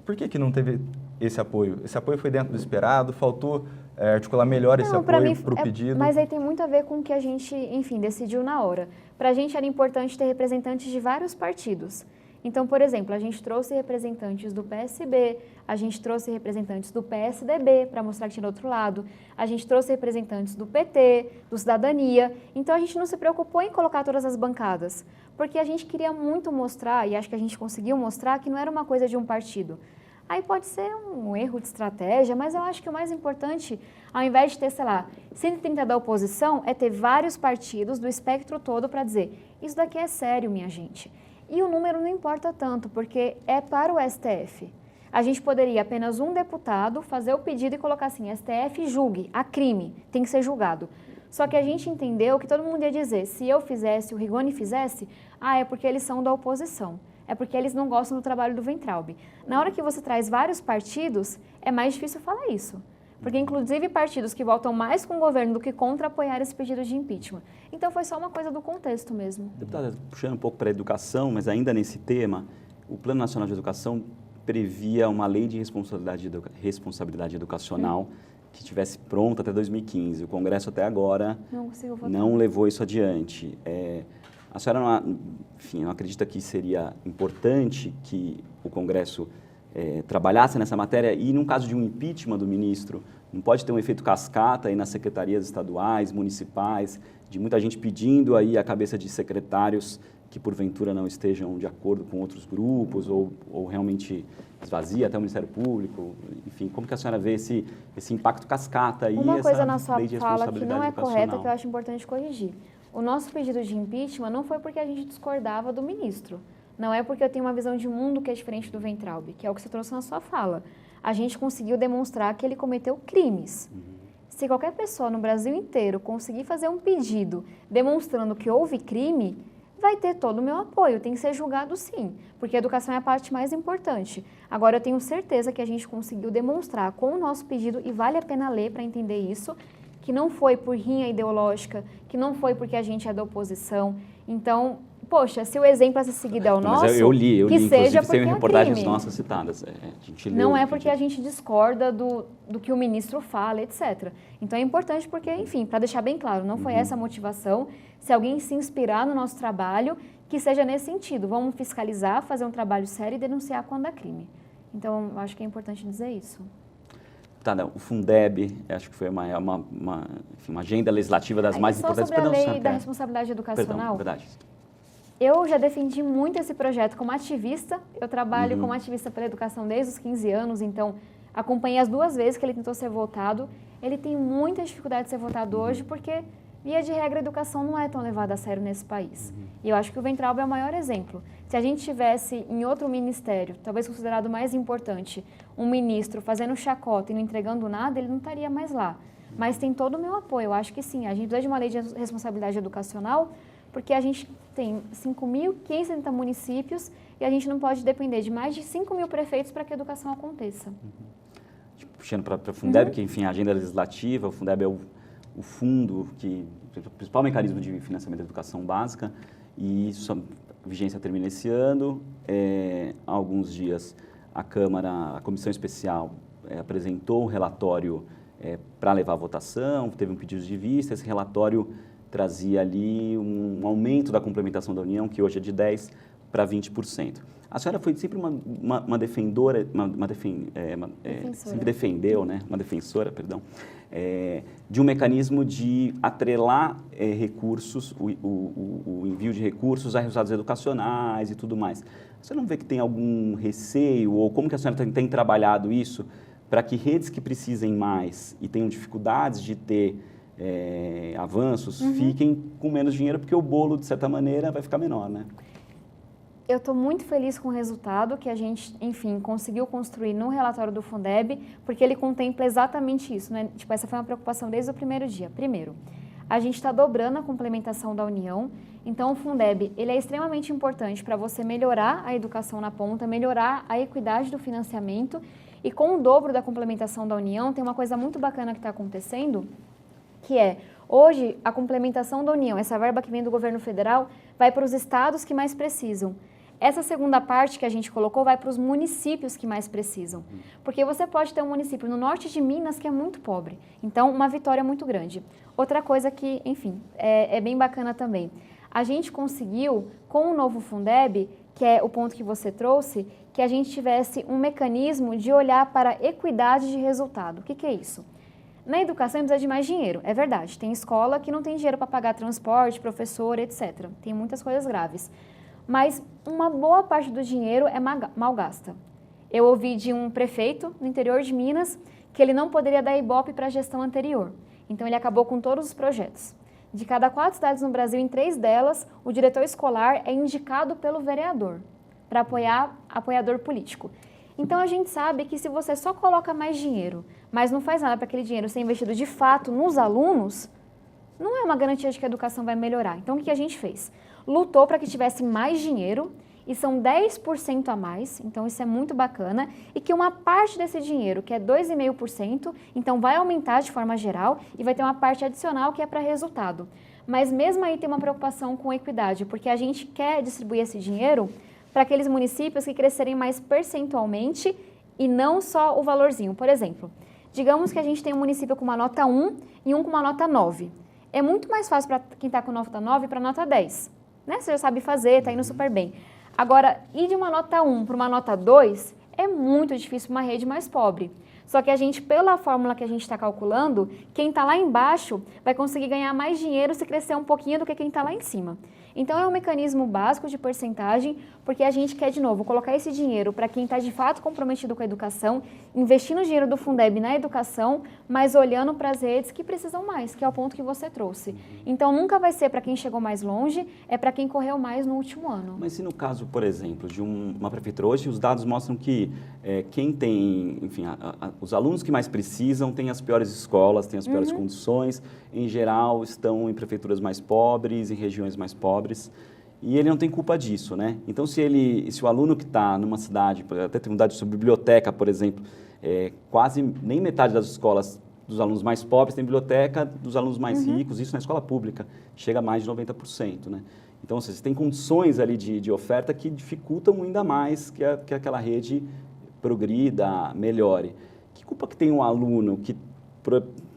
por que não teve esse apoio? Esse apoio foi dentro do esperado? Faltou articular melhor esse apoio para o pedido? Mas aí tem muito a ver com o que a gente, enfim, decidiu na hora. Para a gente era importante ter representantes de vários partidos. Então, por exemplo, a gente trouxe representantes do PSB, a gente trouxe representantes do PSDB, para mostrar que tinha do outro lado, a gente trouxe representantes do PT, do Cidadania. Então, a gente não se preocupou em colocar todas as bancadas, porque a gente queria muito mostrar, e acho que a gente conseguiu mostrar, que não era uma coisa de um partido. Aí pode ser um erro de estratégia, mas eu acho que o mais importante, ao invés de ter, sei lá, 130 da oposição, é ter vários partidos do espectro todo para dizer, isso daqui é sério, minha gente. E o número não importa tanto, porque é para o STF. A gente poderia apenas um deputado fazer o pedido e colocar assim, STF julgue, há crime, tem que ser julgado. Só que a gente entendeu que todo mundo ia dizer, se eu fizesse, o Rigoni fizesse, é porque eles são da oposição. É porque eles não gostam do trabalho do Weintraub. Na hora que você traz vários partidos, é mais difícil falar isso. Porque, inclusive, partidos que votam mais com o governo do que contra apoiar esse pedido de impeachment. Então, foi só uma coisa do contexto mesmo. Deputada, puxando um pouco para a educação, mas ainda nesse tema, o Plano Nacional de Educação previa uma lei de responsabilidade educacional que estivesse pronta até 2015. O Congresso, até agora, não levou isso adiante. A senhora não acredita que seria importante que o Congresso trabalhasse nessa matéria e, num caso de um impeachment do ministro, não pode ter um efeito cascata aí nas secretarias estaduais, municipais, de muita gente pedindo aí a cabeça de secretários que, porventura, não estejam de acordo com outros grupos ou realmente esvazia até o Ministério Público? Enfim, como que a senhora vê esse impacto cascata aí? Uma coisa na sua fala que não é correta, que eu acho importante corrigir. O nosso pedido de impeachment não foi porque a gente discordava do ministro. Não é porque eu tenho uma visão de mundo que é diferente do Weintraub, que é o que você trouxe na sua fala. A gente conseguiu demonstrar que ele cometeu crimes. Se qualquer pessoa no Brasil inteiro conseguir fazer um pedido demonstrando que houve crime, vai ter todo o meu apoio, tem que ser julgado sim, porque a educação é a parte mais importante. Agora, eu tenho certeza que a gente conseguiu demonstrar com o nosso pedido, e vale a pena ler para entender isso, que não foi por rinha ideológica, que não foi porque a gente é da oposição. Então, poxa, se o exemplo a ser seguido é o nosso, mas eu li, que seja inclusive tem reportagens crime. nossas citadas. A gente leu, não é porque a gente discorda do que o ministro fala, etc. Então é importante porque, enfim, para deixar bem claro, não foi essa a motivação. Se alguém se inspirar no nosso trabalho, que seja nesse sentido. Vamos fiscalizar, fazer um trabalho sério e denunciar quando há crime. Então, acho que é importante dizer isso. O Fundeb, acho que foi uma agenda legislativa das mais importantes. Sobre a lei da responsabilidade educacional, verdade. Eu já defendi muito esse projeto como ativista. Eu trabalho como ativista pela educação desde os 15 anos, então Acompanhei as 2 vezes que ele tentou ser votado. Ele tem muita dificuldade de ser votado hoje porque, via de regra, a educação não é tão levada a sério nesse país. E eu acho que o Weintraub é o maior exemplo. Se a gente tivesse em outro ministério, talvez considerado mais importante, um ministro fazendo chacota e não entregando nada, ele não estaria mais lá. Mas tem todo o meu apoio. Eu acho que sim, a gente precisa de uma lei de responsabilidade educacional, porque a gente tem 5.570 municípios e a gente não pode depender de mais de 5.000 prefeitos para que a educação aconteça. Puxando para a Fundeb, que enfim, a agenda legislativa, o Fundeb é o fundo, o principal mecanismo de financiamento da educação básica, e isso, a vigência termina esse ano. Há alguns dias a Câmara, a Comissão Especial apresentou um relatório para levar à votação, teve um pedido de vista, esse relatório trazia ali um aumento da complementação da União, que hoje é de 10% para 20%. A senhora foi sempre uma defensora, sempre defendeu, né? Uma defensora, perdão, de um mecanismo de atrelar recursos, o envio de recursos a resultados educacionais e tudo mais. Você não vê que tem algum receio, ou como que a senhora tem trabalhado isso para que redes que precisem mais e tenham dificuldades de ter avanços fiquem com menos dinheiro, porque o bolo, de certa maneira, vai ficar menor, né? Eu estou muito feliz com o resultado que a gente, enfim, conseguiu construir no relatório do Fundeb, porque ele contempla exatamente isso, né? Tipo, essa foi uma preocupação desde o primeiro dia. Primeiro, a gente está dobrando a complementação da União, então o Fundeb, ele é extremamente importante para você melhorar a educação na ponta, melhorar a equidade do financiamento, e com o dobro da complementação da União, tem uma coisa muito bacana que está acontecendo, que é, hoje, a complementação da União, essa verba que vem do governo federal, vai para os estados que mais precisam. Essa segunda parte que a gente colocou vai para os municípios que mais precisam. Porque você pode ter um município no norte de Minas que é muito pobre. Então, uma vitória muito grande. Outra coisa que, enfim, é bem bacana também. A gente conseguiu, com o novo Fundeb, que é o ponto que você trouxe, que a gente tivesse um mecanismo de olhar para a equidade de resultado. O que é isso? Na educação precisa de mais dinheiro, é verdade. Tem escola que não tem dinheiro para pagar transporte, professor, etc. Tem muitas coisas graves. Mas uma boa parte do dinheiro é mal gasta. Eu ouvi de um prefeito no interior de Minas que ele não poderia dar Ibope para a gestão anterior. Então ele acabou com todos os projetos. De cada 4 cidades no Brasil, em 3 delas, o diretor escolar é indicado pelo vereador para apoiar apoiador político. Então a gente sabe que se você só coloca mais dinheiro, mas não faz nada para aquele dinheiro ser investido de fato nos alunos, não é uma garantia de que a educação vai melhorar. Então o que a gente fez? Lutou para que tivesse mais dinheiro, e são 10% a mais, então isso é muito bacana, e que uma parte desse dinheiro, que é 2,5%, então vai aumentar de forma geral, e vai ter uma parte adicional que é para resultado. Mas mesmo aí tem uma preocupação com equidade, porque a gente quer distribuir esse dinheiro para aqueles municípios que crescerem mais percentualmente e não só o valorzinho. Por exemplo, digamos que a gente tem um município com uma nota 1 e um com uma nota 9. É muito mais fácil para quem está com nota 9 para nota 10. Né? Você já sabe fazer, está indo super bem. Agora, ir de uma nota 1 para uma nota 2 é muito difícil para uma rede mais pobre. Só que a gente, pela fórmula que a gente está calculando, quem está lá embaixo vai conseguir ganhar mais dinheiro se crescer um pouquinho do que quem está lá em cima. Então é um mecanismo básico de porcentagem, porque a gente quer, de novo, colocar esse dinheiro para quem está de fato comprometido com a educação, investindo o dinheiro do Fundeb na educação, mas olhando para as redes que precisam mais, que é o ponto que você trouxe. Então nunca vai ser para quem chegou mais longe, é para quem correu mais no último ano. Mas se no caso, por exemplo, de uma prefeitura, hoje os dados mostram que quem tem, enfim, os alunos que mais precisam têm as piores escolas, têm as piores condições, em geral estão em prefeituras mais pobres, em regiões mais pobres, e ele não tem culpa disso, né? Então, se o aluno que está numa cidade, até tem um dado sobre biblioteca, por exemplo, quase nem metade das escolas dos alunos mais pobres tem biblioteca, dos alunos mais ricos, isso na escola pública, chega a mais de 90%, né? Então, você tem condições ali de oferta que dificultam ainda mais que aquela rede progrida, melhore. Que culpa que tem um aluno que,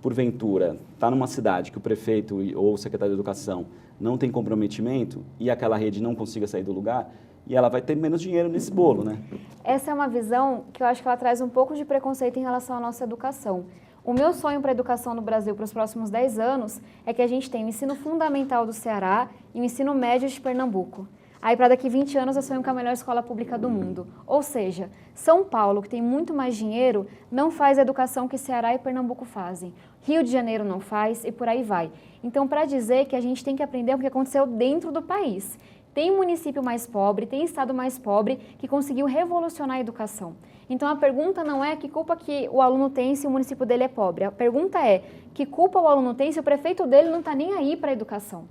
porventura, está numa cidade que o prefeito ou o secretário de educação não tem comprometimento e aquela rede não consiga sair do lugar, e ela vai ter menos dinheiro nesse bolo, né? Essa é uma visão que eu acho que ela traz um pouco de preconceito em relação à nossa educação. O meu sonho para a educação no Brasil para os próximos 10 anos é que a gente tenha o ensino fundamental do Ceará e o ensino médio de Pernambuco. aí para daqui 20 anos eu sonho com a melhor escola pública do mundo. Ou seja, São Paulo, que tem muito mais dinheiro, não faz a educação que Ceará e Pernambuco fazem. Rio de Janeiro não faz e por aí vai. Então, para dizer que a gente tem que aprender o que aconteceu dentro do país. Tem município mais pobre, tem estado mais pobre que conseguiu revolucionar a educação. Então, a pergunta não é que culpa que o aluno tem se o município dele é pobre. A pergunta é que culpa o aluno tem se o prefeito dele não está nem aí para a educação.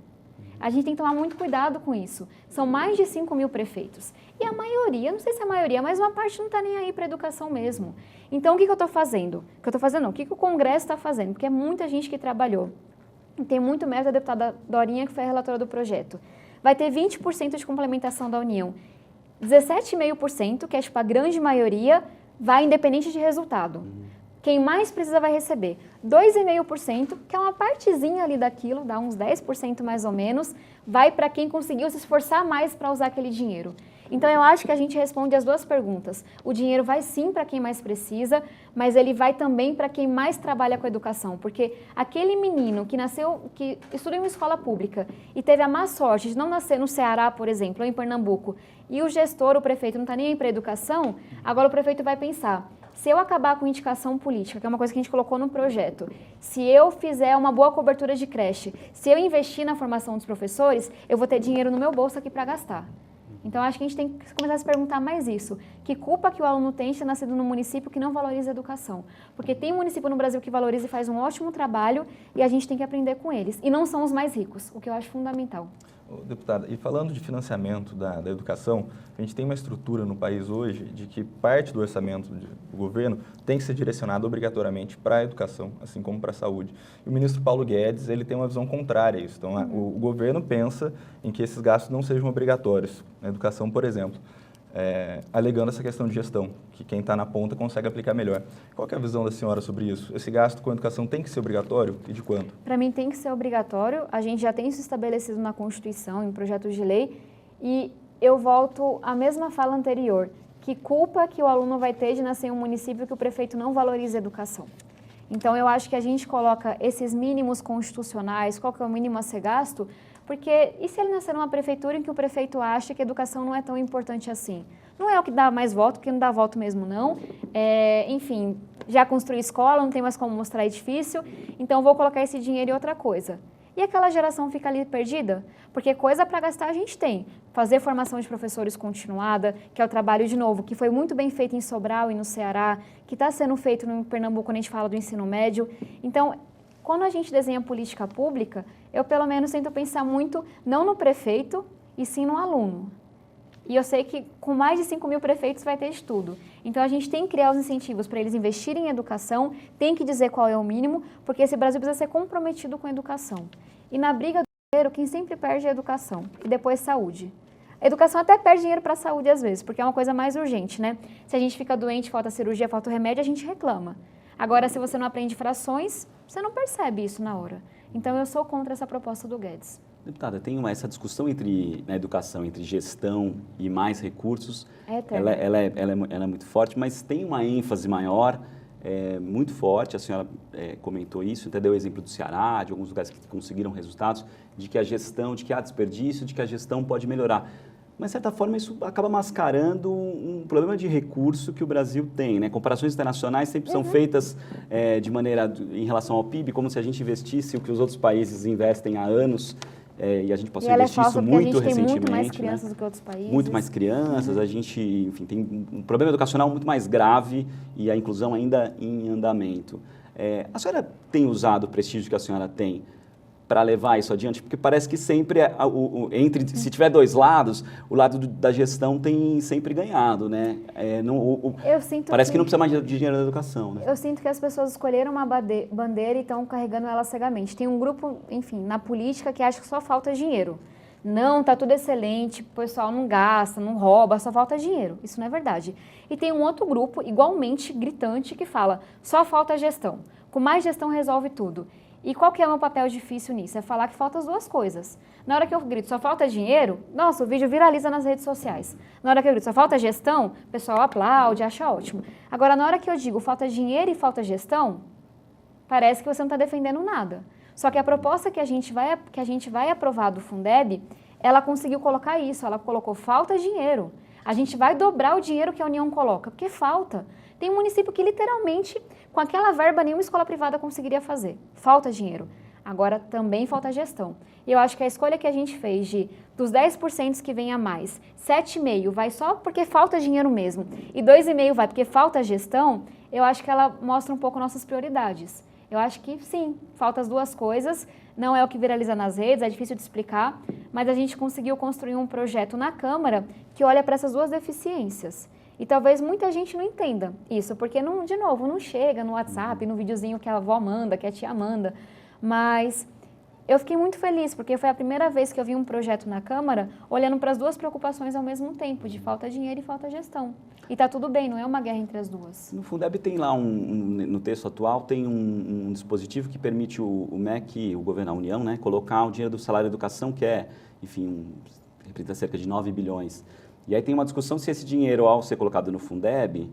A gente tem que tomar muito cuidado com isso. São mais de 5 mil prefeitos. E a maioria, não sei se é a maioria, mas uma parte não está nem aí para a educação mesmo. Então, o que eu estou fazendo? O que eu estou fazendo não, o que o Congresso está fazendo? Porque é muita gente que trabalhou. E tem muito mérito da deputada Dorinha, que foi a relatora do projeto. Vai ter 20% de complementação da União. 17,5%, que é tipo a grande maioria, vai independente de resultado. Quem mais precisa vai receber. 2,5%, que é uma partezinha ali daquilo, dá uns 10% mais ou menos, vai para quem conseguiu se esforçar mais para usar aquele dinheiro. Então, eu acho que a gente responde as duas perguntas. O dinheiro vai sim para quem mais precisa, mas ele vai também para quem mais trabalha com a educação. Porque aquele menino que nasceu, que estuda em uma escola pública e teve a má sorte de não nascer no Ceará, por exemplo, ou em Pernambuco, e o gestor, o prefeito, não está nem aí para a educação, agora o prefeito vai pensar, se eu acabar com indicação política, que é uma coisa que a gente colocou no projeto, se eu fizer uma boa cobertura de creche, se eu investir na formação dos professores, eu vou ter dinheiro no meu bolso aqui para gastar. Então, acho que a gente tem que começar a se perguntar mais isso. Que culpa que o aluno tem de ter nascido num município que não valoriza a educação? Porque tem município no Brasil que valoriza e faz um ótimo trabalho e a gente tem que aprender com eles. E não são os mais ricos, o que eu acho fundamental. Deputada, e falando de financiamento da educação, a gente tem uma estrutura no país hoje de que parte do orçamento do governo tem que ser direcionado obrigatoriamente para a educação, assim como para a saúde. E o ministro Paulo Guedes, ele tem uma visão contrária a isso. Então, o governo pensa em que esses gastos não sejam obrigatórios. Na educação, por exemplo, alegando essa questão de gestão, que quem está na ponta consegue aplicar melhor. Qual que é a visão da senhora sobre isso? Esse gasto com a educação tem que ser obrigatório e de quanto? Para mim tem que ser obrigatório, a gente já tem isso estabelecido na Constituição, em projetos de lei, e eu volto à mesma fala anterior, que culpa que o aluno vai ter de nascer em um município que o prefeito não valoriza a educação. Então eu acho que a gente coloca esses mínimos constitucionais, qual que é o mínimo a ser gasto, porque e se ele nascer numa prefeitura em que o prefeito acha que a educação não é tão importante assim? Não é o que dá mais voto, porque não dá voto mesmo não. Enfim, já construí escola, não tem mais como mostrar edifício, então vou colocar esse dinheiro em outra coisa. E aquela geração fica ali perdida? Porque coisa para gastar a gente tem. Fazer formação de professores continuada, que é o trabalho, de novo, que foi muito bem feito em Sobral e no Ceará, que está sendo feito no Pernambuco quando a gente fala do ensino médio. Então, quando a gente desenha política pública, eu pelo menos tento pensar muito, não no prefeito, e sim no aluno. E eu sei que com mais de 5 mil prefeitos vai ter de tudo. Então a gente tem que criar os incentivos para eles investirem em educação, tem que dizer qual é o mínimo, porque esse Brasil precisa ser comprometido com a educação. E na briga do dinheiro, quem sempre perde é a educação, e depois saúde. A educação até perde dinheiro para a saúde às vezes, porque é uma coisa mais urgente, né? Se a gente fica doente, falta cirurgia, falta remédio, a gente reclama. Agora, se você não aprende frações, você não percebe isso na hora. Então, eu sou contra essa proposta do Guedes. Deputada, tem essa discussão na educação entre gestão e mais recursos. Ela é muito forte, mas tem uma ênfase maior, muito forte. A senhora comentou isso, até deu o exemplo do Ceará, de alguns lugares que conseguiram resultados, de que a gestão, de que há desperdício, de que a gestão pode melhorar. Mas, de certa forma, isso acaba mascarando um problema de recurso que o Brasil tem, né? Comparações internacionais sempre são feitas de maneira, em relação ao PIB, como se a gente investisse o que os outros países investem há anos, e a gente possa investir isso muito recentemente. A gente tem muito mais crianças do que outros países. Muito mais crianças, a gente, enfim, tem um problema educacional muito mais grave e a inclusão ainda em andamento. A senhora tem usado o prestígio que a senhora tem para levar isso adiante? Porque parece que sempre, se tiver dois lados, o lado da gestão tem sempre ganhado, né? Parece que não precisa mais de dinheiro da educação, né? Eu sinto que as pessoas escolheram uma bandeira e estão carregando ela cegamente. Tem um grupo, enfim, na política que acha que só falta dinheiro. Não, tá tudo excelente, o pessoal não gasta, não rouba, só falta dinheiro. Isso não é verdade. E tem um outro grupo, igualmente gritante, que fala, só falta gestão. Com mais gestão resolve tudo. E qual que é o meu papel difícil nisso? É falar que faltam as duas coisas. Na hora que eu grito, só falta dinheiro, nossa, o vídeo viraliza nas redes sociais. Na hora que eu grito, só falta gestão, o pessoal aplaude, acha ótimo. Agora, na hora que eu digo, falta dinheiro e falta gestão, parece que você não está defendendo nada. Só que a proposta que a gente vai aprovar do Fundeb ela conseguiu colocar isso, ela colocou falta dinheiro. A gente vai dobrar o dinheiro que a União coloca, porque falta. Tem um município que literalmente, com aquela verba, nenhuma escola privada conseguiria fazer. Falta dinheiro. Agora também falta gestão. E eu acho que a escolha que a gente fez dos 10% que vem a mais, 7,5% vai só porque falta dinheiro mesmo, e 2,5% vai porque falta gestão, eu acho que ela mostra um pouco nossas prioridades. Eu acho que sim, faltam as duas coisas, não é o que viraliza nas redes, é difícil de explicar, mas a gente conseguiu construir um projeto na Câmara que olha para essas duas deficiências. E talvez muita gente não entenda isso, porque, de novo, não chega no WhatsApp, no videozinho que a avó manda, que a tia manda. Mas eu fiquei muito feliz, porque foi a primeira vez que eu vi um projeto na Câmara olhando para as duas preocupações ao mesmo tempo, de falta de dinheiro e falta de gestão. E tá tudo bem, não é uma guerra entre as duas. No Fundeb tem lá, no texto atual, tem um dispositivo que permite o MEC, o governo da União, né, colocar o dinheiro do salário de educação, que é, enfim, representa cerca de 9 bilhões. E aí tem uma discussão se esse dinheiro, ao ser colocado no Fundeb,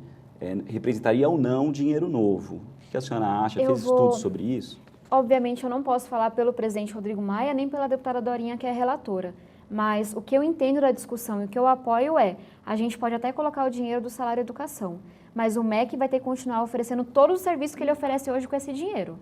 representaria ou não dinheiro novo. O que a senhora acha? Fez estudos sobre isso? Obviamente, eu não posso falar pelo presidente Rodrigo Maia, nem pela deputada Dorinha, que é a relatora. Mas o que eu entendo da discussão e o que eu apoio a gente pode até colocar o dinheiro do salário educação, mas o MEC vai ter que continuar oferecendo todos os serviços que ele oferece hoje com esse dinheiro,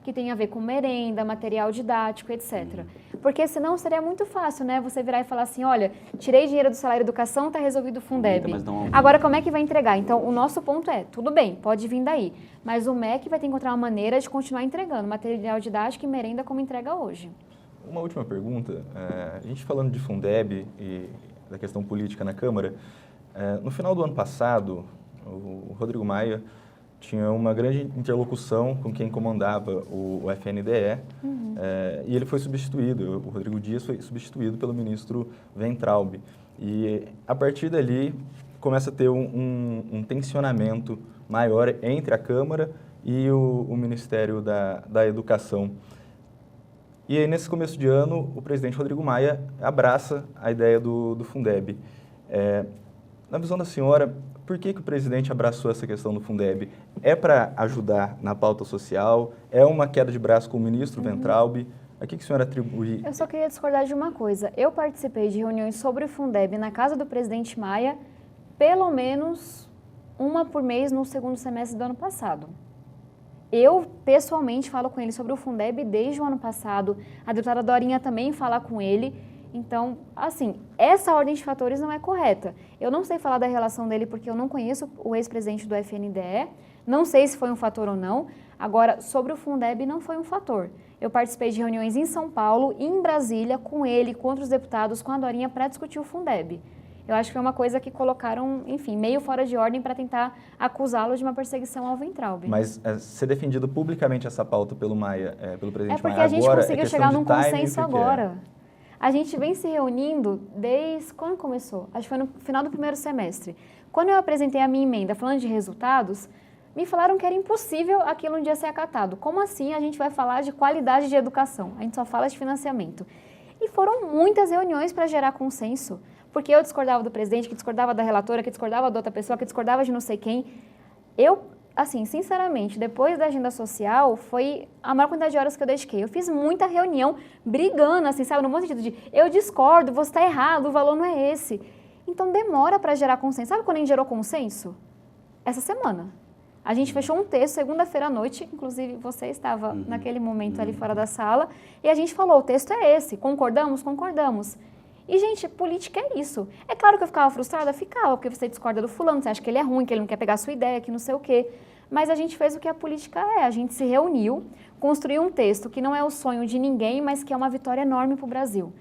que tem a ver com merenda, material didático, etc. Porque senão seria muito fácil, né? Você virar e falar assim, olha, tirei dinheiro do salário educação, está resolvido o Fundeb. Agora, como é que vai entregar? Então, o nosso ponto tudo bem, pode vir daí, mas o MEC vai ter que encontrar uma maneira de continuar entregando material didático e merenda como entrega hoje. Uma última pergunta. A gente falando de Fundeb e da questão política na Câmara, no final do ano passado, o Rodrigo Maia tinha uma grande interlocução com quem comandava o FNDE, e ele foi substituído, o Rodrigo Dias foi substituído pelo ministro Weintraub. E a partir dali começa a ter um tensionamento maior entre a Câmara e o Ministério da Educação. E aí, nesse começo de ano, o presidente Rodrigo Maia abraça a ideia do Fundeb. Na visão da senhora, por que o presidente abraçou essa questão do Fundeb? É para ajudar na pauta social? É uma queda de braço com o ministro Weintraub? A que a senhora atribui? Eu só queria discordar de uma coisa. Eu participei de reuniões sobre o Fundeb na casa do presidente Maia, pelo menos uma por mês no segundo semestre do ano passado. Eu, pessoalmente, falo com ele sobre o Fundeb desde o ano passado. A deputada Dorinha também fala com ele. Então, assim, essa ordem de fatores não é correta. Eu não sei falar da relação dele porque eu não conheço o ex-presidente do FNDE. Não sei se foi um fator ou não. Agora, sobre o Fundeb, não foi um fator. Eu participei de reuniões em São Paulo e em Brasília com ele, com outros deputados, com a Dorinha, para discutir o Fundeb. Eu acho que foi uma coisa que colocaram, enfim, meio fora de ordem para tentar acusá-lo de uma perseguição ao Weintraub. Mas ser defendido publicamente essa pauta pelo Maia, pelo presidente Maia, é porque a gente conseguiu chegar num consenso agora. É? A gente vem se reunindo desde quando começou? Acho que foi no final do primeiro semestre. Quando eu apresentei a minha emenda falando de resultados, me falaram que era impossível aquilo um dia ser acatado. Como assim a gente vai falar de qualidade de educação? A gente só fala de financiamento. E foram muitas reuniões para gerar consenso. Porque eu discordava do presidente, que discordava da relatora, que discordava da outra pessoa, que discordava de não sei quem. Eu, assim, sinceramente, depois da agenda social, foi a maior quantidade de horas que eu dediquei. Eu fiz muita reunião brigando, assim, sabe, no bom sentido de eu discordo, você está errado, o valor não é esse. Então demora para gerar consenso. Sabe quando a gente gerou consenso? Essa semana. A gente fechou um texto segunda-feira à noite, inclusive você estava naquele momento ali fora da sala, e a gente falou, o texto é esse, concordamos? Concordamos. E, gente, política é isso. É claro que eu ficava frustrada? Ficava, porque você discorda do fulano, você acha que ele é ruim, que ele não quer pegar a sua ideia, que não sei o quê. Mas a gente fez o que a política é. A gente se reuniu, construiu um texto que não é o sonho de ninguém, mas que é uma vitória enorme para o Brasil.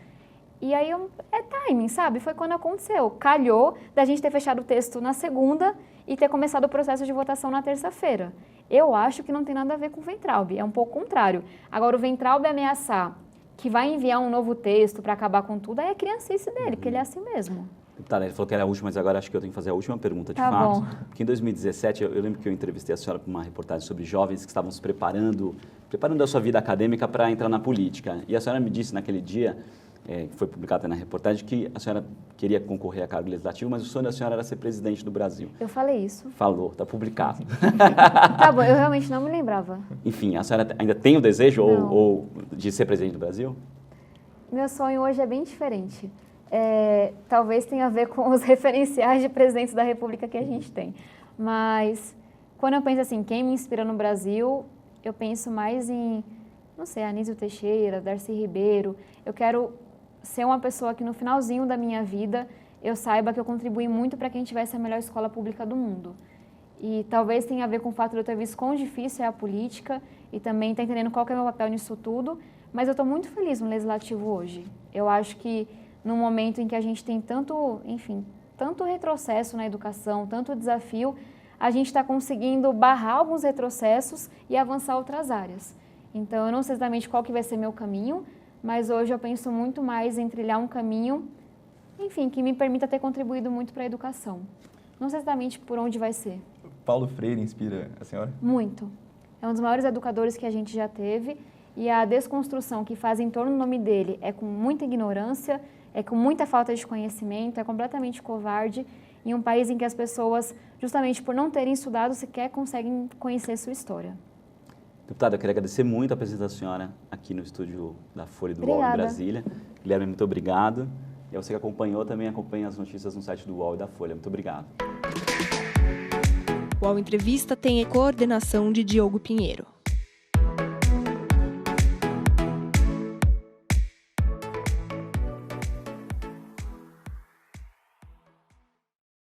E aí, é timing, sabe? Foi quando aconteceu. Calhou da gente ter fechado o texto na segunda e ter começado o processo de votação na terça-feira. Eu acho que não tem nada a ver com o Weintraub, é um pouco contrário. Agora, o Weintraub ameaçar que vai enviar um novo texto para acabar com tudo, aí é criancice dele, porque ele é assim mesmo. Tá, ele falou que era a última, mas agora acho que eu tenho que fazer a última pergunta de fato. Bom. Porque em 2017, eu lembro que eu entrevistei a senhora para uma reportagem sobre jovens que estavam se preparando a sua vida acadêmica para entrar na política. E a senhora me disse naquele dia, que foi publicada na reportagem, que a senhora queria concorrer a cargo legislativo, mas o sonho da senhora era ser presidente do Brasil. Eu falei isso. Falou, está publicado. Tá bom, eu realmente não me lembrava. Enfim, a senhora ainda tem o desejo ou de ser presidente do Brasil? Meu sonho hoje é bem diferente. Talvez tenha a ver com os referenciais de presidentes da República que a gente tem. Mas quando eu penso assim, quem me inspira no Brasil, eu penso mais em, não sei, Anísio Teixeira, Darcy Ribeiro. Eu quero ser uma pessoa que no finalzinho da minha vida eu saiba que eu contribuí muito para quem tivesse a melhor escola pública do mundo. E talvez tenha a ver com o fato de eu ter visto quão difícil é a política e também estar entendendo qual que é o meu papel nisso tudo, mas eu estou muito feliz no Legislativo hoje. Eu acho que num momento em que a gente tem tanto retrocesso na educação, tanto desafio, a gente está conseguindo barrar alguns retrocessos e avançar outras áreas. Então, eu não sei exatamente qual que vai ser meu caminho, mas hoje eu penso muito mais em trilhar um caminho, enfim, que me permita ter contribuído muito para a educação. Não sei exatamente por onde vai ser. Paulo Freire inspira a senhora? Muito. É um dos maiores educadores que a gente já teve e a desconstrução que faz em torno do nome dele é com muita ignorância, é com muita falta de conhecimento, é completamente covarde em um país em que as pessoas, justamente por não terem estudado, sequer conseguem conhecer sua história. Deputada, eu queria agradecer muito a presença da senhora aqui no estúdio da Folha do UOL em Brasília. Guilherme, muito obrigado. E você que acompanhou, também acompanha as notícias no site do UOL e da Folha. Muito obrigado. O UOL Entrevista tem a coordenação de Diogo Pinheiro.